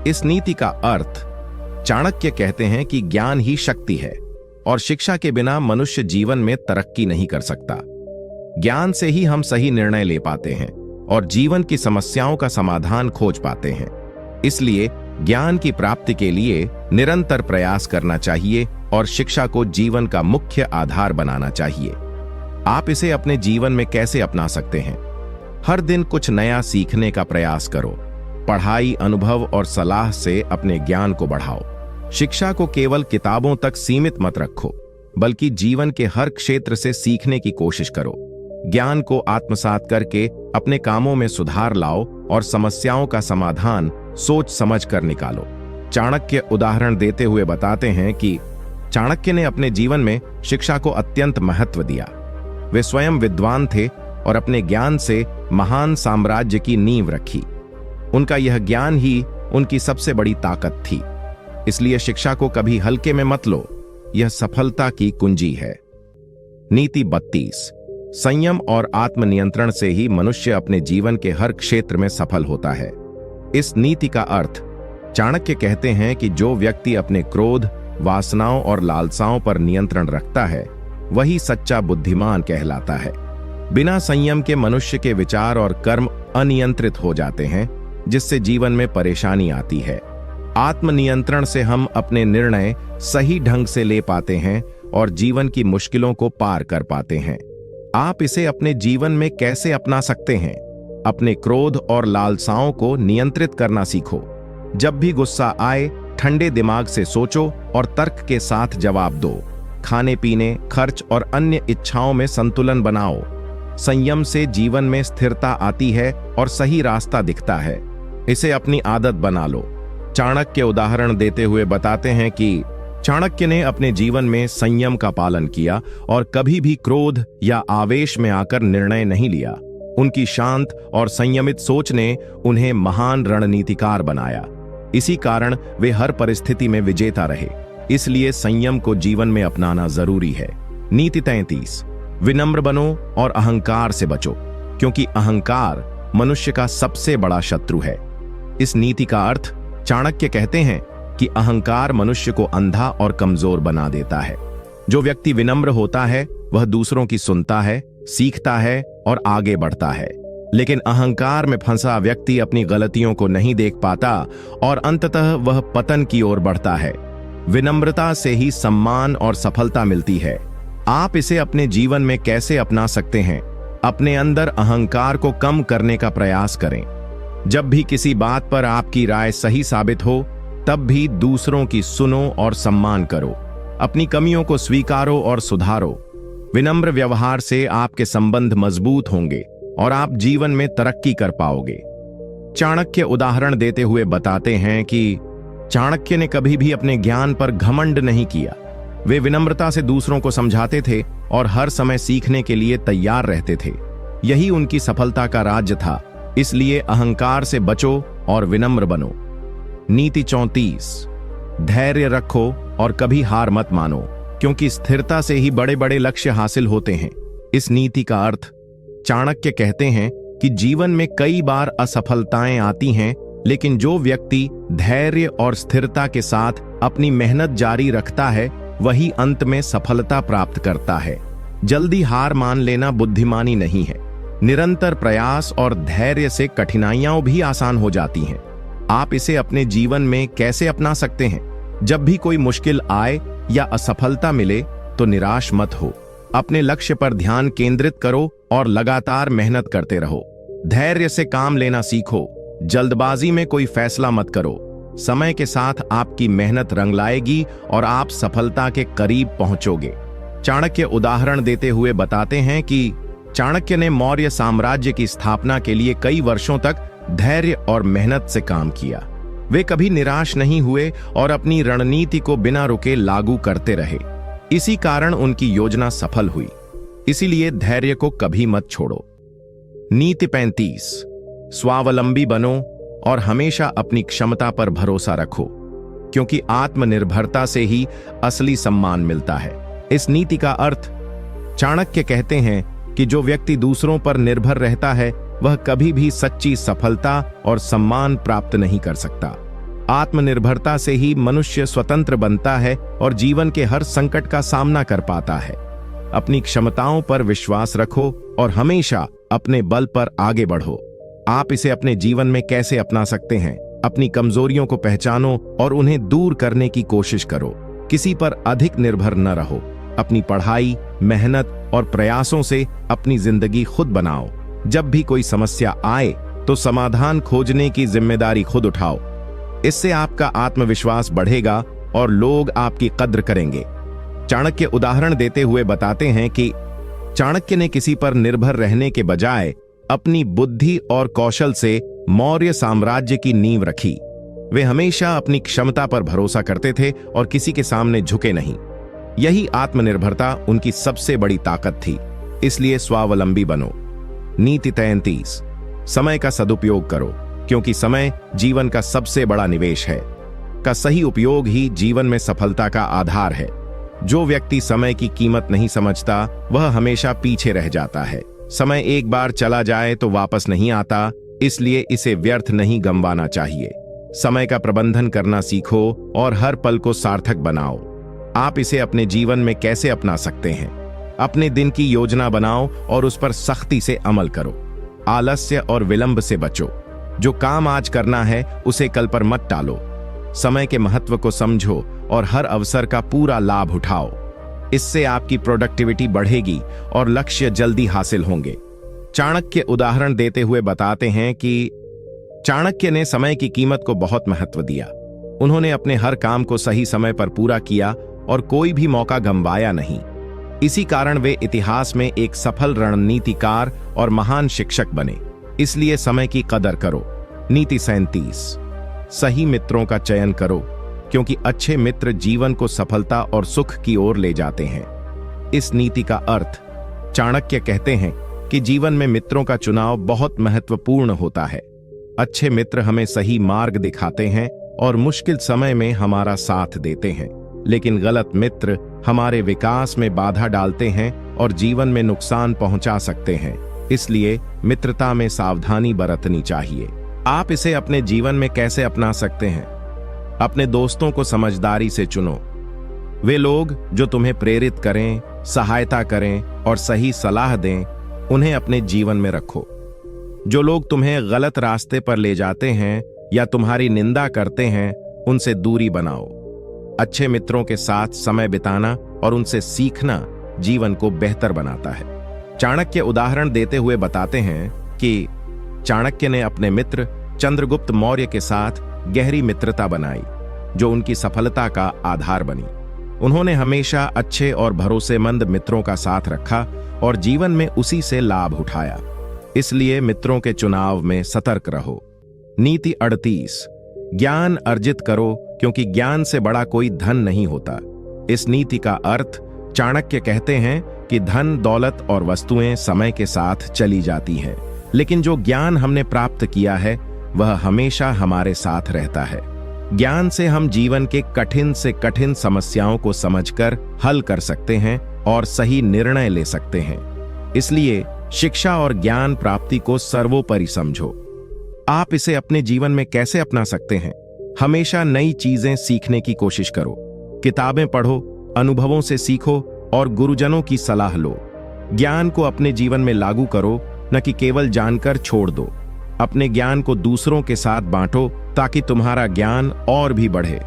इस नीति का अर्थ चाणक्य कहते हैं कि ज्ञान ही शक्ति है और शिक्षा के बिना मनुष्य जीवन में तरक्की नहीं कर सकता। ज्ञान से ही हम सही निर्णय ले पाते हैं और जीवन की समस्याओं का समाधान खोज पाते हैं। इसलिए ज्ञान की प्राप्ति के लिए निरंतर प्रयास करना चाहिए और शिक्षा को जीवन का मुख्य आधार बनाना चाहिए। आप इसे अपने जीवन में कैसे अपना सकते हैं? हर दिन कुछ नया सीखने का प्रयास करो। पढ़ाई, अनुभव और सलाह से अपने ज्ञान को बढ़ाओ। शिक्षा को केवल किताबों तक सीमित मत रखो, बल्कि जीवन के हर क्षेत्र से सीखने की कोशिश करो। ज्ञान को आत्मसात करके अपने कामों में सुधार लाओ और समस्याओं का समाधान सोच समझ कर निकालो। चाणक्य उदाहरण देते हुए बताते हैं कि चाणक्य ने अपने जीवन में शिक्षा को अत्यंत महत्व दिया। वे स्वयं विद्वान थे और अपने ज्ञान से महान साम्राज्य की नींव रखी। उनका यह ज्ञान ही उनकी सबसे बड़ी ताकत थी। इसलिए शिक्षा को कभी हल्के में मत लो, यह सफलता की कुंजी है। नीति 32। संयम और आत्मनियंत्रण से ही मनुष्य अपने जीवन के हर क्षेत्र में सफल होता है। इस नीति का अर्थ चाणक्य कहते हैं कि जो व्यक्ति अपने क्रोध, वासनाओं और लालसाओं पर नियंत्रण रखता है, वही सच्चा बुद्धिमान कहलाता है। बिना संयम के मनुष्य के विचार और कर्म अनियंत्रित हो जाते हैं, जिससे जीवन में परेशानी आती है। आत्मनियंत्रण से हम अपने निर्णय सही ढंग से ले पाते हैं और जीवन की मुश्किलों को पार कर पाते हैं। आप इसे अपने जीवन में कैसे अपना सकते हैं? अपने क्रोध और लालसाओं को नियंत्रित करना सीखो। जब भी गुस्सा आए, ठंडे दिमाग से सोचो और तर्क के साथ जवाब दो। खाने पीने, खर्च और अन्य इच्छाओं में संतुलन बनाओ। संयम से जीवन में स्थिरता आती है और सही रास्ता दिखता है। इसे अपनी आदत बना लो। चाणक्य उदाहरण देते हुए बताते हैं कि चाणक्य ने अपने जीवन में संयम का पालन किया और कभी भी क्रोध या आवेश में आकर निर्णय नहीं लिया। उनकी शांत और संयमित सोच ने उन्हें महान रणनीतिकार बनाया। इसी कारण वे हर परिस्थिति में विजेता रहे। इसलिए संयम को जीवन में अपनाना जरूरी है। नीति 33। विनम्र बनो और अहंकार से बचो, क्योंकि अहंकार मनुष्य का सबसे बड़ा शत्रु है। इस नीति का अर्थ चाणक्य कहते हैं कि अहंकार मनुष्य को अंधा और कमजोर बना देता है। जो व्यक्ति विनम्र होता है वह दूसरों की सुनता है, सीखता है और आगे बढ़ता है। लेकिन अहंकार में फंसा व्यक्ति अपनी गलतियों को नहीं देख पाता और अंततः वह पतन की ओर बढ़ता है। विनम्रता से ही सम्मान और सफलता मिलती है। आप इसे अपने जीवन में कैसे अपना सकते हैं? अपने अंदर अहंकार को कम करने का प्रयास करें। जब भी किसी बात पर आपकी राय सही साबित हो, तब भी दूसरों की सुनो और सम्मान करो। अपनी कमियों को स्वीकारो और सुधारो। विनम्र व्यवहार से आपके संबंध मजबूत होंगे और आप जीवन में तरक्की कर पाओगे। चाणक्य उदाहरण देते हुए बताते हैं कि चाणक्य ने कभी भी अपने ज्ञान पर घमंड नहीं किया। वे विनम्रता से दूसरों को समझाते थे और हर समय सीखने के लिए तैयार रहते थे। यही उनकी सफलता का राज था। इसलिए अहंकार से बचो और विनम्र बनो। नीति 34। धैर्य रखो और कभी हार मत मानो, क्योंकि स्थिरता से ही बड़े बड़े लक्ष्य हासिल होते हैं। इस नीति का अर्थ चाणक्य कहते हैं कि जीवन में कई बार असफलताएं आती हैं, लेकिन जो व्यक्ति धैर्य और स्थिरता के साथ अपनी मेहनत जारी रखता है, वही अंत में सफलता प्राप्त करता है। जल्दी हार मान लेना बुद्धिमानी नहीं है। निरंतर प्रयास और धैर्य से कठिनाइयां भी आसान हो जाती हैं। आप इसे अपने जीवन में कैसे अपना सकते हैं? जब भी कोई मुश्किल आए या असफलता मिले तो निराश मत हो। अपने लक्ष्य पर ध्यान केंद्रित करो और लगातार मेहनत करते रहो। धैर्य से काम लेना सीखो जल्दबाजी में कोई फैसला मत करो। समय के साथ आपकी मेहनत रंग लाएगी और आप सफलता के करीब पहुंचोगे। चाणक्य उदाहरण देते हुए बताते हैं कि चाणक्य ने मौर्य साम्राज्य की स्थापना के लिए कई वर्षों तक धैर्य और मेहनत से काम किया। वे कभी निराश नहीं हुए और अपनी रणनीति को बिना रुके लागू करते रहे। इसी कारण उनकी योजना सफल हुई। इसीलिए धैर्य को कभी मत छोड़ो। नीति 35, स्वावलंबी बनो और हमेशा अपनी क्षमता पर भरोसा रखो, क्योंकि आत्मनिर्भरता से ही असली सम्मान मिलता है। इस नीति का अर्थ, चाणक्य कहते हैं कि जो व्यक्ति दूसरों पर निर्भर रहता है वह कभी भी सच्ची सफलता और सम्मान प्राप्त नहीं कर सकता। आत्मनिर्भरता से ही मनुष्य स्वतंत्र बनता है और जीवन के हर संकट का सामना कर पाता है। अपनी क्षमताओं पर विश्वास रखो और हमेशा अपने बल पर आगे बढ़ो। आप इसे अपने जीवन में कैसे अपना सकते हैं? अपनी कमजोरियों को पहचानो और उन्हें दूर करने की कोशिश करो। किसी पर अधिक निर्भर न रहो। अपनी पढ़ाई, मेहनत और प्रयासों से अपनी जिंदगी खुद बनाओ। जब भी कोई समस्या आए तो समाधान खोजने की जिम्मेदारी खुद उठाओ। इससे आपका आत्मविश्वास बढ़ेगा और लोग आपकी कद्र करेंगे। चाणक्य उदाहरण देते हुए बताते हैं कि चाणक्य ने किसी पर निर्भर रहने के बजाय अपनी बुद्धि और कौशल से मौर्य साम्राज्य की नींव रखी। वे हमेशा अपनी क्षमता पर भरोसा करते थे और किसी के सामने झुके नहीं। यही आत्मनिर्भरता उनकी सबसे बड़ी ताकत थी। इसलिए स्वावलंबी बनो। नीति 33, समय का सदुपयोग करो, क्योंकि समय जीवन का सबसे बड़ा निवेश है। का सही उपयोग ही जीवन में सफलता का आधार है। जो व्यक्ति समय की कीमत नहीं समझता वह हमेशा पीछे रह जाता है। समय एक बार चला जाए तो वापस नहीं आता, इसलिए इसे व्यर्थ नहीं गंवाना चाहिए। समय का प्रबंधन करना सीखो और हर पल को सार्थक बनाओ। आप इसे अपने जीवन में कैसे अपना सकते हैं? अपने दिन की योजना बनाओ और उस पर सख्ती से अमल करो। आलस्य और विलंब से बचो। जो काम आज करना है उसे कल पर मत टालो। समय के महत्व को समझो और हर अवसर का पूरा लाभ उठाओ। इससे आपकी प्रोडक्टिविटी बढ़ेगी और लक्ष्य जल्दी हासिल होंगे। चाणक्य उदाहरण देते हुए बताते हैं कि चाणक्य ने समय की कीमत को बहुत महत्व दिया। उन्होंने अपने हर काम को सही समय पर पूरा किया और कोई भी मौका गंवाया नहीं। इसी कारण वे इतिहास में एक सफल रणनीतिकार और महान शिक्षक बने। इसलिए समय की कदर करो। नीति 37, सही मित्रों का चयन करो, क्योंकि अच्छे मित्र जीवन को सफलता और सुख की ओर ले जाते हैं। इस नीति का अर्थ, चाणक्य कहते हैं कि जीवन में मित्रों का चुनाव बहुत महत्वपूर्ण होता है। अच्छे मित्र हमें सही मार्ग दिखाते हैं और मुश्किल समय में हमारा साथ देते हैं, लेकिन गलत मित्र हमारे विकास में बाधा डालते हैं और जीवन में नुकसान पहुंचा सकते हैं। इसलिए मित्रता में सावधानी बरतनी चाहिए। आप इसे अपने जीवन में कैसे अपना सकते हैं? अपने दोस्तों को समझदारी से चुनो। वे लोग जो तुम्हें प्रेरित करें, सहायता करें और सही सलाह दें, उन्हें अपने जीवन में रखो। जो लोग तुम्हें गलत रास्ते पर ले जाते हैं या तुम्हारी निंदा करते हैं, उनसे दूरी बनाओ। अच्छे मित्रों के साथ समय बिताना और उनसे सीखना जीवन को बेहतर बनाता है। चाणक्य उदाहरण देते हुए बताते हैं कि चाणक्य ने अपने मित्र चंद्रगुप्त मौर्य के साथ गहरी मित्रता बनाई, जो उनकी सफलता का आधार बनी। उन्होंने हमेशा अच्छे और भरोसेमंद मित्रों का साथ रखा और जीवन में उसी से लाभ उठाया। इसलिए मित्रों के चुनाव में सतर्क रहो। नीति 38, ज्ञान अर्जित करो, क्योंकि ज्ञान से बड़ा कोई धन नहीं होता। इस नीति का अर्थ, चाणक्य कहते हैं कि धन, दौलत और वस्तुएं समय के साथ चली जाती हैं, लेकिन जो ज्ञान हमने प्राप्त किया है वह हमेशा हमारे साथ रहता है। ज्ञान से हम जीवन के कठिन से कठिन समस्याओं को समझकर हल कर सकते हैं और सही निर्णय ले सकते हैं। इसलिए शिक्षा और ज्ञान प्राप्ति को सर्वोपरि समझो। आप इसे अपने जीवन में कैसे अपना सकते हैं? हमेशा नई चीजें सीखने की कोशिश करो। किताबें पढ़ो, अनुभवों से सीखो और गुरुजनों की सलाह लो। ज्ञान को अपने जीवन में लागू करो, न कि केवल जानकर छोड़ दो। अपने ज्ञान को दूसरों के साथ बांटो ताकि तुम्हारा ज्ञान और भी बढ़े।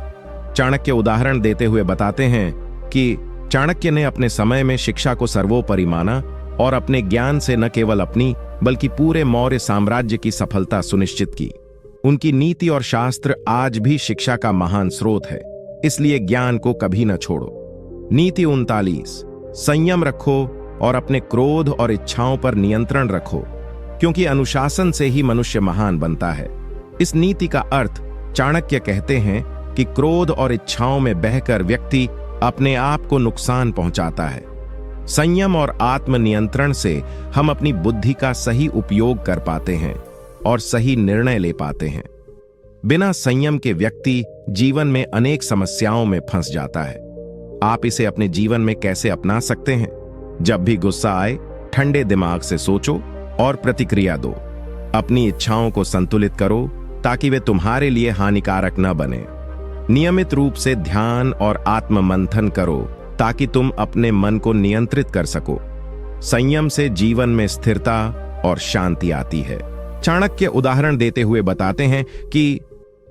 चाणक्य उदाहरण देते हुए बताते हैं कि चाणक्य ने अपने समय में शिक्षा को सर्वोपरि माना और अपने ज्ञान से न केवल अपनी बल्कि पूरे मौर्य साम्राज्य की सफलता सुनिश्चित की। उनकी नीति और शास्त्र आज भी शिक्षा का महान स्रोत है, इसलिए ज्ञान को कभी न छोड़ो। नीति 39, संयम रखो और अपने क्रोध और इच्छाओं पर नियंत्रण रखो, क्योंकि अनुशासन से ही मनुष्य महान बनता है। इस नीति का अर्थ चाणक्य कहते हैं कि क्रोध और इच्छाओं में बहकर व्यक्ति अपने आप को नुकसान पहुंचाता है। संयम और आत्मनियंत्रण से हम अपनी बुद्धि का सही उपयोग कर पाते हैं और सही निर्णय ले पाते हैं। बिना संयम के व्यक्ति जीवन में अनेक समस्याओं में फंस जाता है। आप इसे अपने जीवन में कैसे अपना सकते हैं? जब भी गुस्सा आए, ठंडे दिमाग से सोचो और प्रतिक्रिया दो। अपनी इच्छाओं को संतुलित करो ताकि वे तुम्हारे लिए हानिकारक न बने। नियमित रूप से ध्यान और आत्म मंथन करो ताकि तुम अपने मन को नियंत्रित कर सको। संयम से जीवन में स्थिरता और शांति आती है। चाणक्य उदाहरण देते हुए बताते हैं कि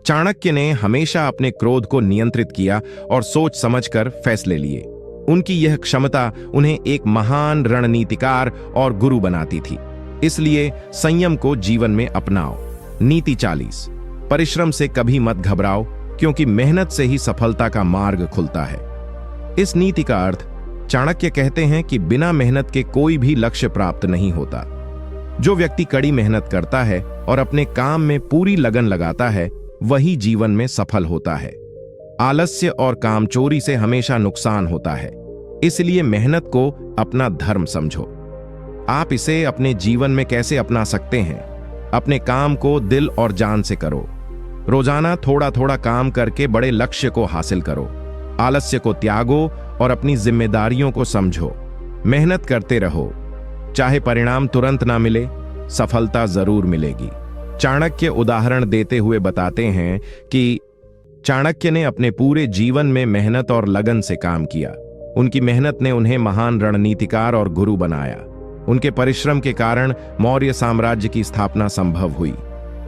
चाणक्य ने हमेशा अपने क्रोध को नियंत्रित किया और सोच समझकर फैसले लिए। उनकी यह क्षमता उन्हें एक महान रणनीतिकार और गुरु बनाती थी। इसलिए संयम को जीवन में अपनाओ। नीति 40, परिश्रम से कभी मत घबराओ, क्योंकि मेहनत से ही सफलता का मार्ग खुलता है। इस नीति का अर्थ चाणक्य कहते हैं कि बिना मेहनत के कोई भी लक्ष्य प्राप्त नहीं होता। जो व्यक्ति कड़ी मेहनत करता है और अपने काम में पूरी लगन लगाता है, वही जीवन में सफल होता है। आलस्य और कामचोरी से हमेशा नुकसान होता है, इसलिए मेहनत को अपना धर्म समझो। आप इसे अपने जीवन में कैसे अपना सकते हैं? अपने काम को दिल और जान से करो। रोजाना थोड़ा थोड़ा काम करके बड़े लक्ष्य को हासिल करो। आलस्य को त्यागो और अपनी जिम्मेदारियों को समझो। मेहनत करते रहो, चाहे परिणाम तुरंत ना मिले, सफलता जरूर मिलेगी। चाणक्य उदाहरण देते हुए बताते हैं कि चाणक्य ने अपने पूरे जीवन में मेहनत और लगन से काम किया। उनकी मेहनत ने उन्हें महान रणनीतिकार और गुरु बनाया। उनके परिश्रम के कारण मौर्य साम्राज्य की स्थापना संभव हुई।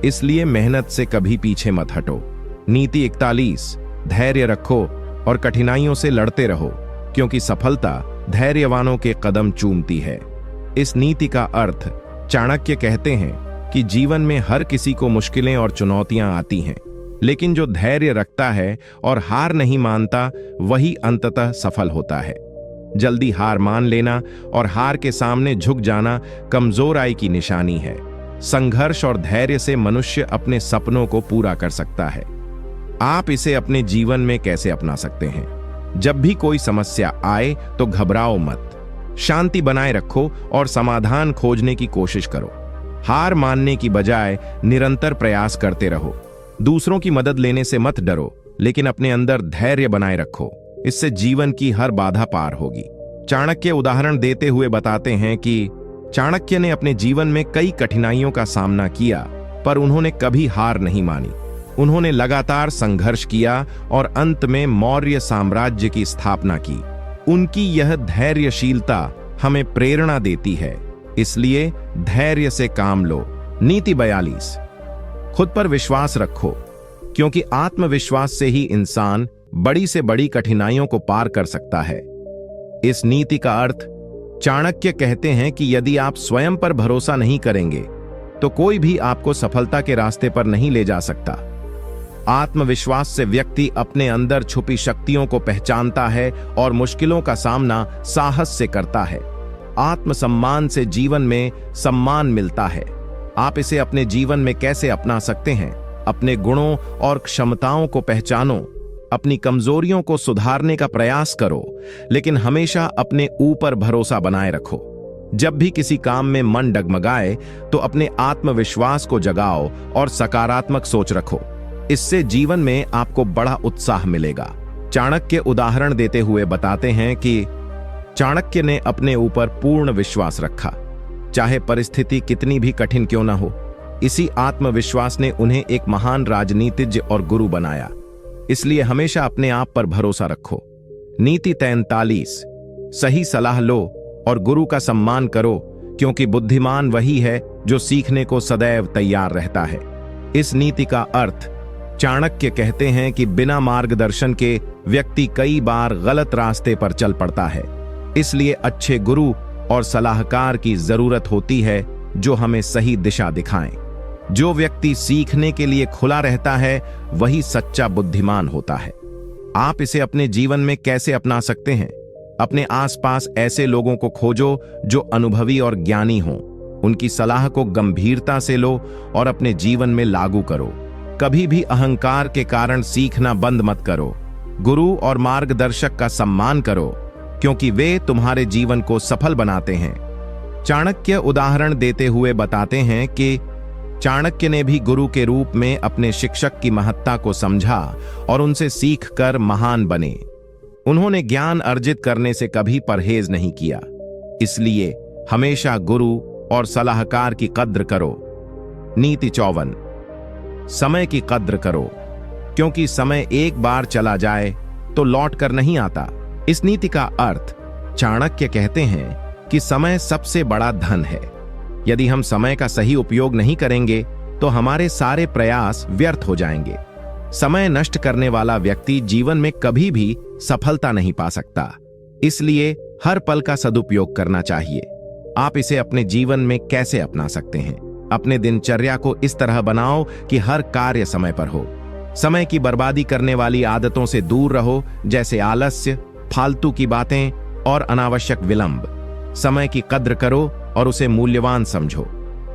इसलिए मेहनत से कभी पीछे मत हटो। नीति 41, धैर्य रखो और कठिनाइयों से लड़ते रहो, क्योंकि सफलता धैर्यवानों के कदम चूमती है। इस नीति का अर्थ चाणक्य कहते हैं कि जीवन में हर किसी को मुश्किलें और चुनौतियां आती हैं, लेकिन जो धैर्य रखता है और हार नहीं मानता, वही अंततः सफल होता है। जल्दी हार मान लेना और हार के सामने झुक जाना कमजोराई की निशानी है। संघर्ष और धैर्य से मनुष्य अपने सपनों को पूरा कर सकता है। आप इसे अपने जीवन में कैसे अपना सकते हैं? जब भी कोई समस्या आए तो घबराओ मत। शांति बनाए रखो और समाधान खोजने की कोशिश करो। हार मानने की बजाय निरंतर प्रयास करते रहो। दूसरों की मदद लेने से मत डरो, लेकिन अपने अंदर धैर्य बनाए रखो। इससे जीवन की हर बाधा पार होगी। चाणक्य उदाहरण देते हुए बताते हैं कि चाणक्य ने अपने जीवन में कई कठिनाइयों का सामना किया, पर उन्होंने कभी हार नहीं मानी। उन्होंने लगातार संघर्ष किया और अंत में मौर्य साम्राज्य की स्थापना की। उनकी यह धैर्यशीलता हमें प्रेरणा देती है, इसलिए धैर्य से काम लो। नीति 42, खुद पर विश्वास रखो, क्योंकि आत्मविश्वास से ही इंसान बड़ी से बड़ी कठिनाइयों को पार कर सकता है। इस नीति का अर्थ चाणक्य कहते हैं कि यदि आप स्वयं पर भरोसा नहीं करेंगे तो कोई भी आपको सफलता के रास्ते पर नहीं ले जा सकता। आत्मविश्वास से व्यक्ति अपने अंदर छुपी शक्तियों को पहचानता है और मुश्किलों का सामना साहस से करता है। आत्मसम्मान से जीवन में सम्मान मिलता है। आप इसे अपने जीवन में कैसे अपना सकते हैं? अपने गुणों और क्षमताओं को पहचानो। अपनी कमजोरियों को सुधारने का प्रयास करो, लेकिन हमेशा अपने ऊपर भरोसा बनाए रखो। जब भी किसी काम में मन डगमगाए तो अपने आत्मविश्वास को जगाओ और सकारात्मक सोच रखो। इससे जीवन में आपको बड़ा उत्साह मिलेगा। चाणक्य उदाहरण देते हुए बताते हैं कि चाणक्य ने अपने ऊपर पूर्ण विश्वास रखा, चाहे परिस्थिति कितनी भी कठिन क्यों न हो। इसी आत्मविश्वास ने उन्हें एक महान राजनीतिज्ञ और गुरु बनाया। इसलिए हमेशा अपने आप पर भरोसा रखो। नीति 43, सही सलाह लो और गुरु का सम्मान करो, क्योंकि बुद्धिमान वही है जो सीखने को सदैव तैयार रहता है। इस नीति का अर्थ चाणक्य कहते हैं कि बिना मार्गदर्शन के व्यक्ति कई बार गलत रास्ते पर चल पड़ता है। इसलिए अच्छे गुरु और सलाहकार की जरूरत होती है जो हमें सही दिशा दिखाएं। जो व्यक्ति सीखने के लिए खुला रहता है वही सच्चा बुद्धिमान होता है। आप इसे अपने जीवन में कैसे अपना सकते हैं? अपने आसपास ऐसे लोगों को खोजो जो अनुभवी और ज्ञानी हों। उनकी सलाह को गंभीरता से लो और अपने जीवन में लागू करो। कभी भी अहंकार के कारण सीखना बंद मत करो। गुरु और मार्गदर्शक का सम्मान करो, क्योंकि वे तुम्हारे जीवन को सफल बनाते हैं। चाणक्य उदाहरण देते हुए बताते हैं कि चाणक्य ने भी गुरु के रूप में अपने शिक्षक की महत्ता को समझा और उनसे सीखकर महान बने। उन्होंने ज्ञान अर्जित करने से कभी परहेज नहीं किया। इसलिए हमेशा गुरु और सलाहकार की कद्र करो। नीति 54, समय की कद्र करो, क्योंकि समय एक बार चला जाए तो लौट कर नहीं आता। इस नीति का अर्थ चाणक्य कहते हैं कि समय सबसे बड़ा धन है। यदि हम समय का सही उपयोग नहीं करेंगे तो हमारे सारे प्रयास व्यर्थ हो जाएंगे। समय नष्ट करने वाला व्यक्ति जीवन में कभी भी सफलता नहीं पा सकता। इसलिए हर पल का सदुपयोग करना चाहिए। आप इसे अपने जीवन में कैसे अपना सकते हैं? अपने दिनचर्या को इस तरह बनाओ कि हर कार्य समय पर हो। समय की बर्बादी करने वाली आदतों से दूर रहो, जैसे आलस्य, फालतू की बातें और अनावश्यक विलंब। समय की कद्र करो और उसे मूल्यवान समझो।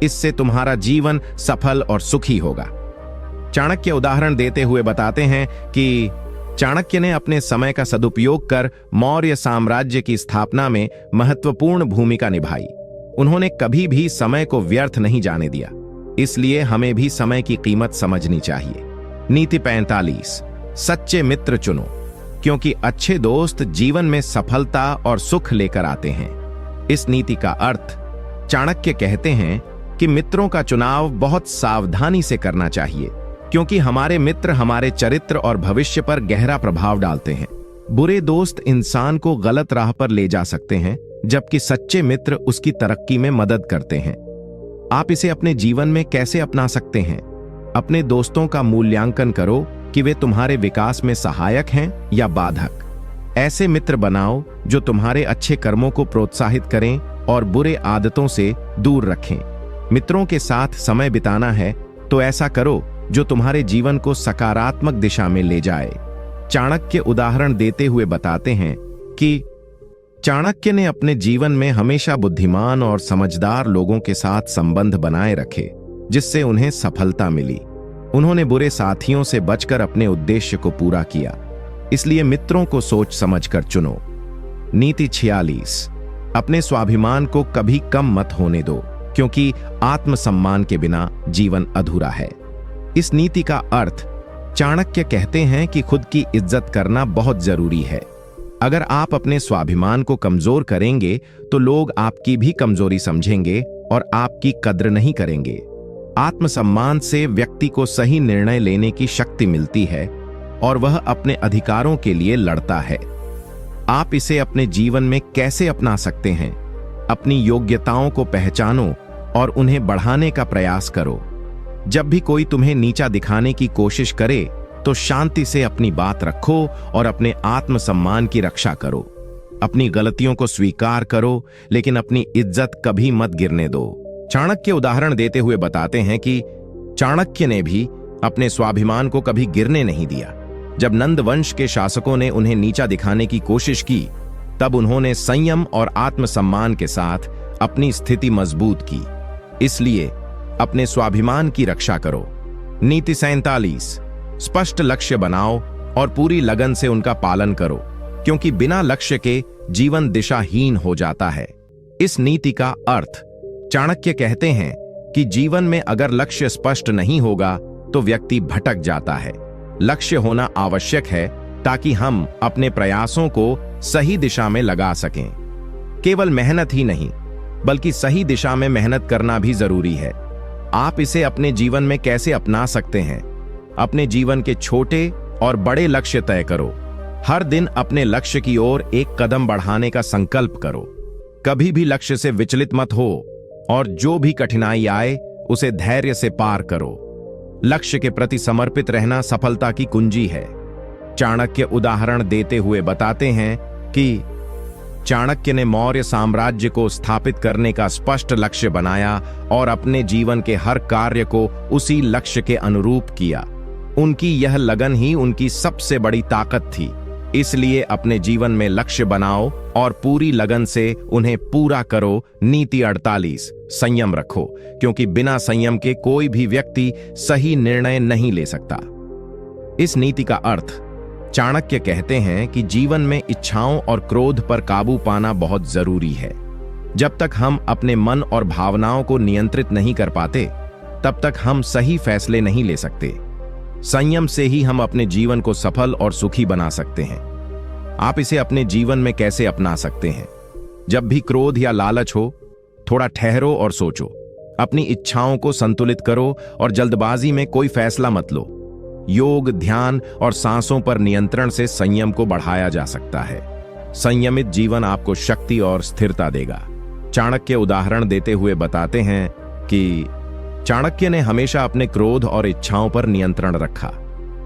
इससे तुम्हारा जीवन सफल और सुखी होगा। चाणक्य उदाहरण देते हुए बताते हैं कि चाणक्य ने अपने समय का सदुपयोग कर मौर्य साम्राज्य की स्थापना में महत्वपूर्ण भूमिका निभाई। उन्होंने कभी भी समय को व्यर्थ नहीं जाने दिया। इसलिए हमें भी समय की कीमत समझनी चाहिए। नीति 45, सच्चे मित्र चुनो, क्योंकि अच्छे दोस्त जीवन में सफलता और सुख लेकर आते हैं। इस नीति का अर्थ चाणक्य कहते हैं कि मित्रों का चुनाव बहुत सावधानी से करना चाहिए, क्योंकि हमारे मित्र हमारे चरित्र और भविष्य पर गहरा प्रभाव डालते हैं। बुरे दोस्त इंसान को गलत राह पर ले जा सकते हैं, जबकि सच्चे मित्र उसकी तरक्की में मदद करते हैं। आप इसे अपने जीवन में कैसे अपना सकते हैं? अपने दोस्तों का मूल्यांकन करो कि वे तुम्हारे विकास में सहायक हैं या बाधक। ऐसे मित्र बनाओ जो तुम्हारे अच्छे कर्मों को प्रोत्साहित करें और बुरे आदतों से दूर रखें। मित्रों के साथ समय बिताना है तो ऐसा करो जो तुम्हारे जीवन को सकारात्मक दिशा में ले जाए। चाणक्य उदाहरण देते हुए बताते हैं कि चाणक्य ने अपने जीवन में हमेशा बुद्धिमान और समझदार लोगों के साथ संबंध बनाए रखे, जिससे उन्हें सफलता मिली। उन्होंने बुरे साथियों से बचकर अपने उद्देश्य को पूरा किया। इसलिए मित्रों को सोच समझकर चुनो। नीति 46, अपने स्वाभिमान को कभी कम मत होने दो, क्योंकि आत्मसम्मान के बिना जीवन अधूरा है। इस नीति का अर्थ चाणक्य कहते हैं कि खुद की इज्जत करना बहुत जरूरी है। अगर आप अपने स्वाभिमान को कमजोर करेंगे तो लोग आपकी भी कमजोरी समझेंगे और आपकी कद्र नहीं करेंगे। आत्मसम्मान से व्यक्ति को सही निर्णय लेने की शक्ति मिलती है और वह अपने अधिकारों के लिए लड़ता है। आप इसे अपने जीवन में कैसे अपना सकते हैं? अपनी योग्यताओं को पहचानो और उन्हें बढ़ाने का प्रयास करो। जब भी कोई तुम्हें नीचा दिखाने की कोशिश करे तो शांति से अपनी बात रखो और अपने आत्मसम्मान की रक्षा करो। अपनी गलतियों को स्वीकार करो, लेकिन अपनी इज्जत कभी मत गिरने दो। चाणक्य उदाहरण देते हुए बताते हैं कि चाणक्य ने भी अपने स्वाभिमान को कभी गिरने नहीं दिया। जब नंद वंश के शासकों ने उन्हें नीचा दिखाने की कोशिश की, तब उन्होंने संयम और आत्मसम्मान के साथ अपनी स्थिति मजबूत की। इसलिए अपने स्वाभिमान की रक्षा करो। नीति 47, स्पष्ट लक्ष्य बनाओ और पूरी लगन से उनका पालन करो, क्योंकि बिना लक्ष्य के जीवन दिशाहीन हो जाता है। इस नीति का अर्थ चाणक्य कहते हैं कि जीवन में अगर लक्ष्य स्पष्ट नहीं होगा तो व्यक्ति भटक जाता है। लक्ष्य होना आवश्यक है ताकि हम अपने प्रयासों को सही दिशा में लगा सकें। केवल मेहनत ही नहीं, बल्कि सही दिशा में मेहनत करना भी जरूरी है। आप इसे अपने जीवन में कैसे अपना सकते हैं? अपने जीवन के छोटे और बड़े लक्ष्य तय करो। हर दिन अपने लक्ष्य की ओर एक कदम बढ़ाने का संकल्प करो। कभी भी लक्ष्य से विचलित मत हो और जो भी कठिनाई आए उसे धैर्य से पार करो। लक्ष्य के प्रति समर्पित रहना सफलता की कुंजी है। चाणक्य उदाहरण देते हुए बताते हैं कि चाणक्य ने मौर्य साम्राज्य को स्थापित करने का स्पष्ट लक्ष्य बनाया और अपने जीवन के हर कार्य को उसी लक्ष्य के अनुरूप किया। उनकी यह लगन ही उनकी सबसे बड़ी ताकत थी। इसलिए अपने जीवन में लक्ष्य बनाओ और पूरी लगन से उन्हें पूरा करो। नीति 48, संयम रखो, क्योंकि बिना संयम के कोई भी व्यक्ति सही निर्णय नहीं ले सकता। इस नीति का अर्थ, चाणक्य कहते हैं कि जीवन में इच्छाओं और क्रोध पर काबू पाना बहुत जरूरी है। जब तक हम अपने मन और भावनाओं को नियंत्रित नहीं कर पाते, तब तक हम सही फैसले नहीं ले सकते। संयम से ही हम अपने जीवन को सफल और सुखी बना सकते हैं। आप इसे अपने जीवन में कैसे अपना सकते हैं? जब भी क्रोध या लालच हो, थोड़ा ठहरो और सोचो। अपनी इच्छाओं को संतुलित करो और जल्दबाजी में कोई फैसला मत लो। योग, ध्यान और सांसों पर नियंत्रण से संयम को बढ़ाया जा सकता है। संयमित जीवन आपको शक्ति और स्थिरता देगा। चाणक्य उदाहरण देते हुए बताते हैं कि चाणक्य ने हमेशा अपने क्रोध और इच्छाओं पर नियंत्रण रखा।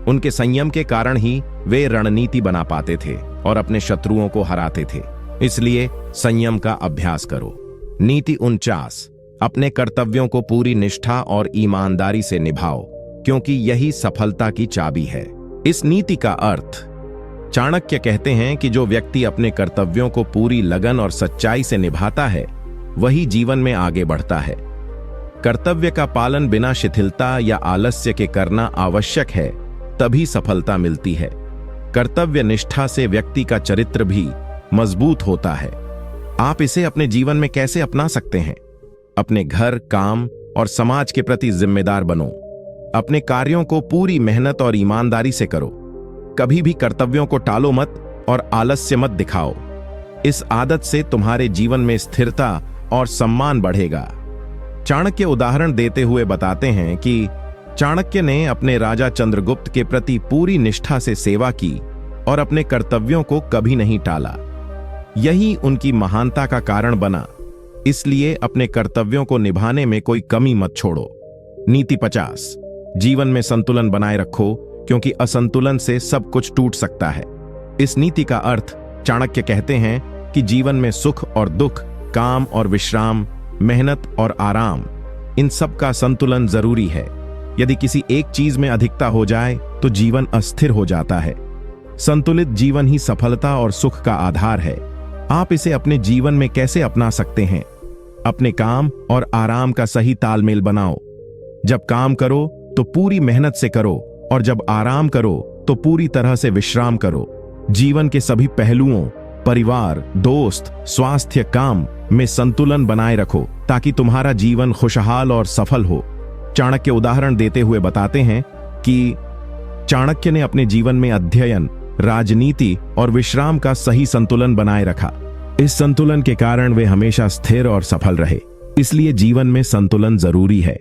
उनके संयम के कारण ही वे रणनीति बना पाते थे और अपने शत्रुओं को हराते थे। इसलिए संयम का अभ्यास करो। नीति 49, अपने कर्तव्यों को पूरी निष्ठा और ईमानदारी से निभाओ, क्योंकि यही सफलता की चाबी है। इस नीति का अर्थ, चाणक्य कहते हैं कि जो व्यक्ति अपने कर्तव्यों को पूरी लगन और सच्चाई से निभाता है, वही जीवन में आगे बढ़ता है। कर्तव्य का पालन बिना शिथिलता या आलस्य के करना आवश्यक है, तभी सफलता मिलती है। कर्तव्य निष्ठा से व्यक्ति का चरित्र भी मजबूत होता है। आप इसे अपने जीवन में कैसे अपना सकते हैं? अपने घर, काम और समाज के प्रति जिम्मेदार बनो। अपने कार्यों को पूरी मेहनत और ईमानदारी से करो। कभी भी कर्तव्यों को टालो मत और आलस्य मत दिखाओ। इस आदत से तुम्हारे जीवन में स्थिरता और सम्मान बढ़ेगा। चाणक्य उदाहरण देते हुए बताते हैं कि चाणक्य ने अपने राजा चंद्रगुप्त के प्रति पूरी निष्ठा से सेवा की और अपने कर्तव्यों को कभी नहीं टाला। यही उनकी महानता का कारण बना। इसलिए अपने कर्तव्यों को निभाने में कोई कमी मत छोड़ो। नीति 50, जीवन में संतुलन बनाए रखो, क्योंकि असंतुलन से सब कुछ टूट सकता है। इस नीति का अर्थ, चाणक्य कहते हैं कि जीवन में सुख और दुख, काम और विश्राम, मेहनत और आराम, इन सब का संतुलन जरूरी है। यदि किसी एक चीज में अधिकता हो जाए तो जीवन अस्थिर हो जाता है। संतुलित जीवन ही सफलता और सुख का आधार है। आप इसे अपने जीवन में कैसे अपना सकते हैं? अपने काम और आराम का सही तालमेल बनाओ। जब काम करो तो पूरी मेहनत से करो और जब आराम करो तो पूरी तरह से विश्राम करो। जीवन के सभी पहलुओं, परिवार, दोस्त, स्वास्थ्य, काम में संतुलन बनाए रखो, ताकि तुम्हारा जीवन खुशहाल और सफल हो। चाणक्य उदाहरण देते हुए बताते हैं कि चाणक्य ने अपने जीवन में अध्ययन, राजनीति और विश्राम का सही संतुलन बनाए रखा। इस संतुलन के कारण वे हमेशा स्थिर और सफल रहे। इसलिए जीवन में संतुलन जरूरी है।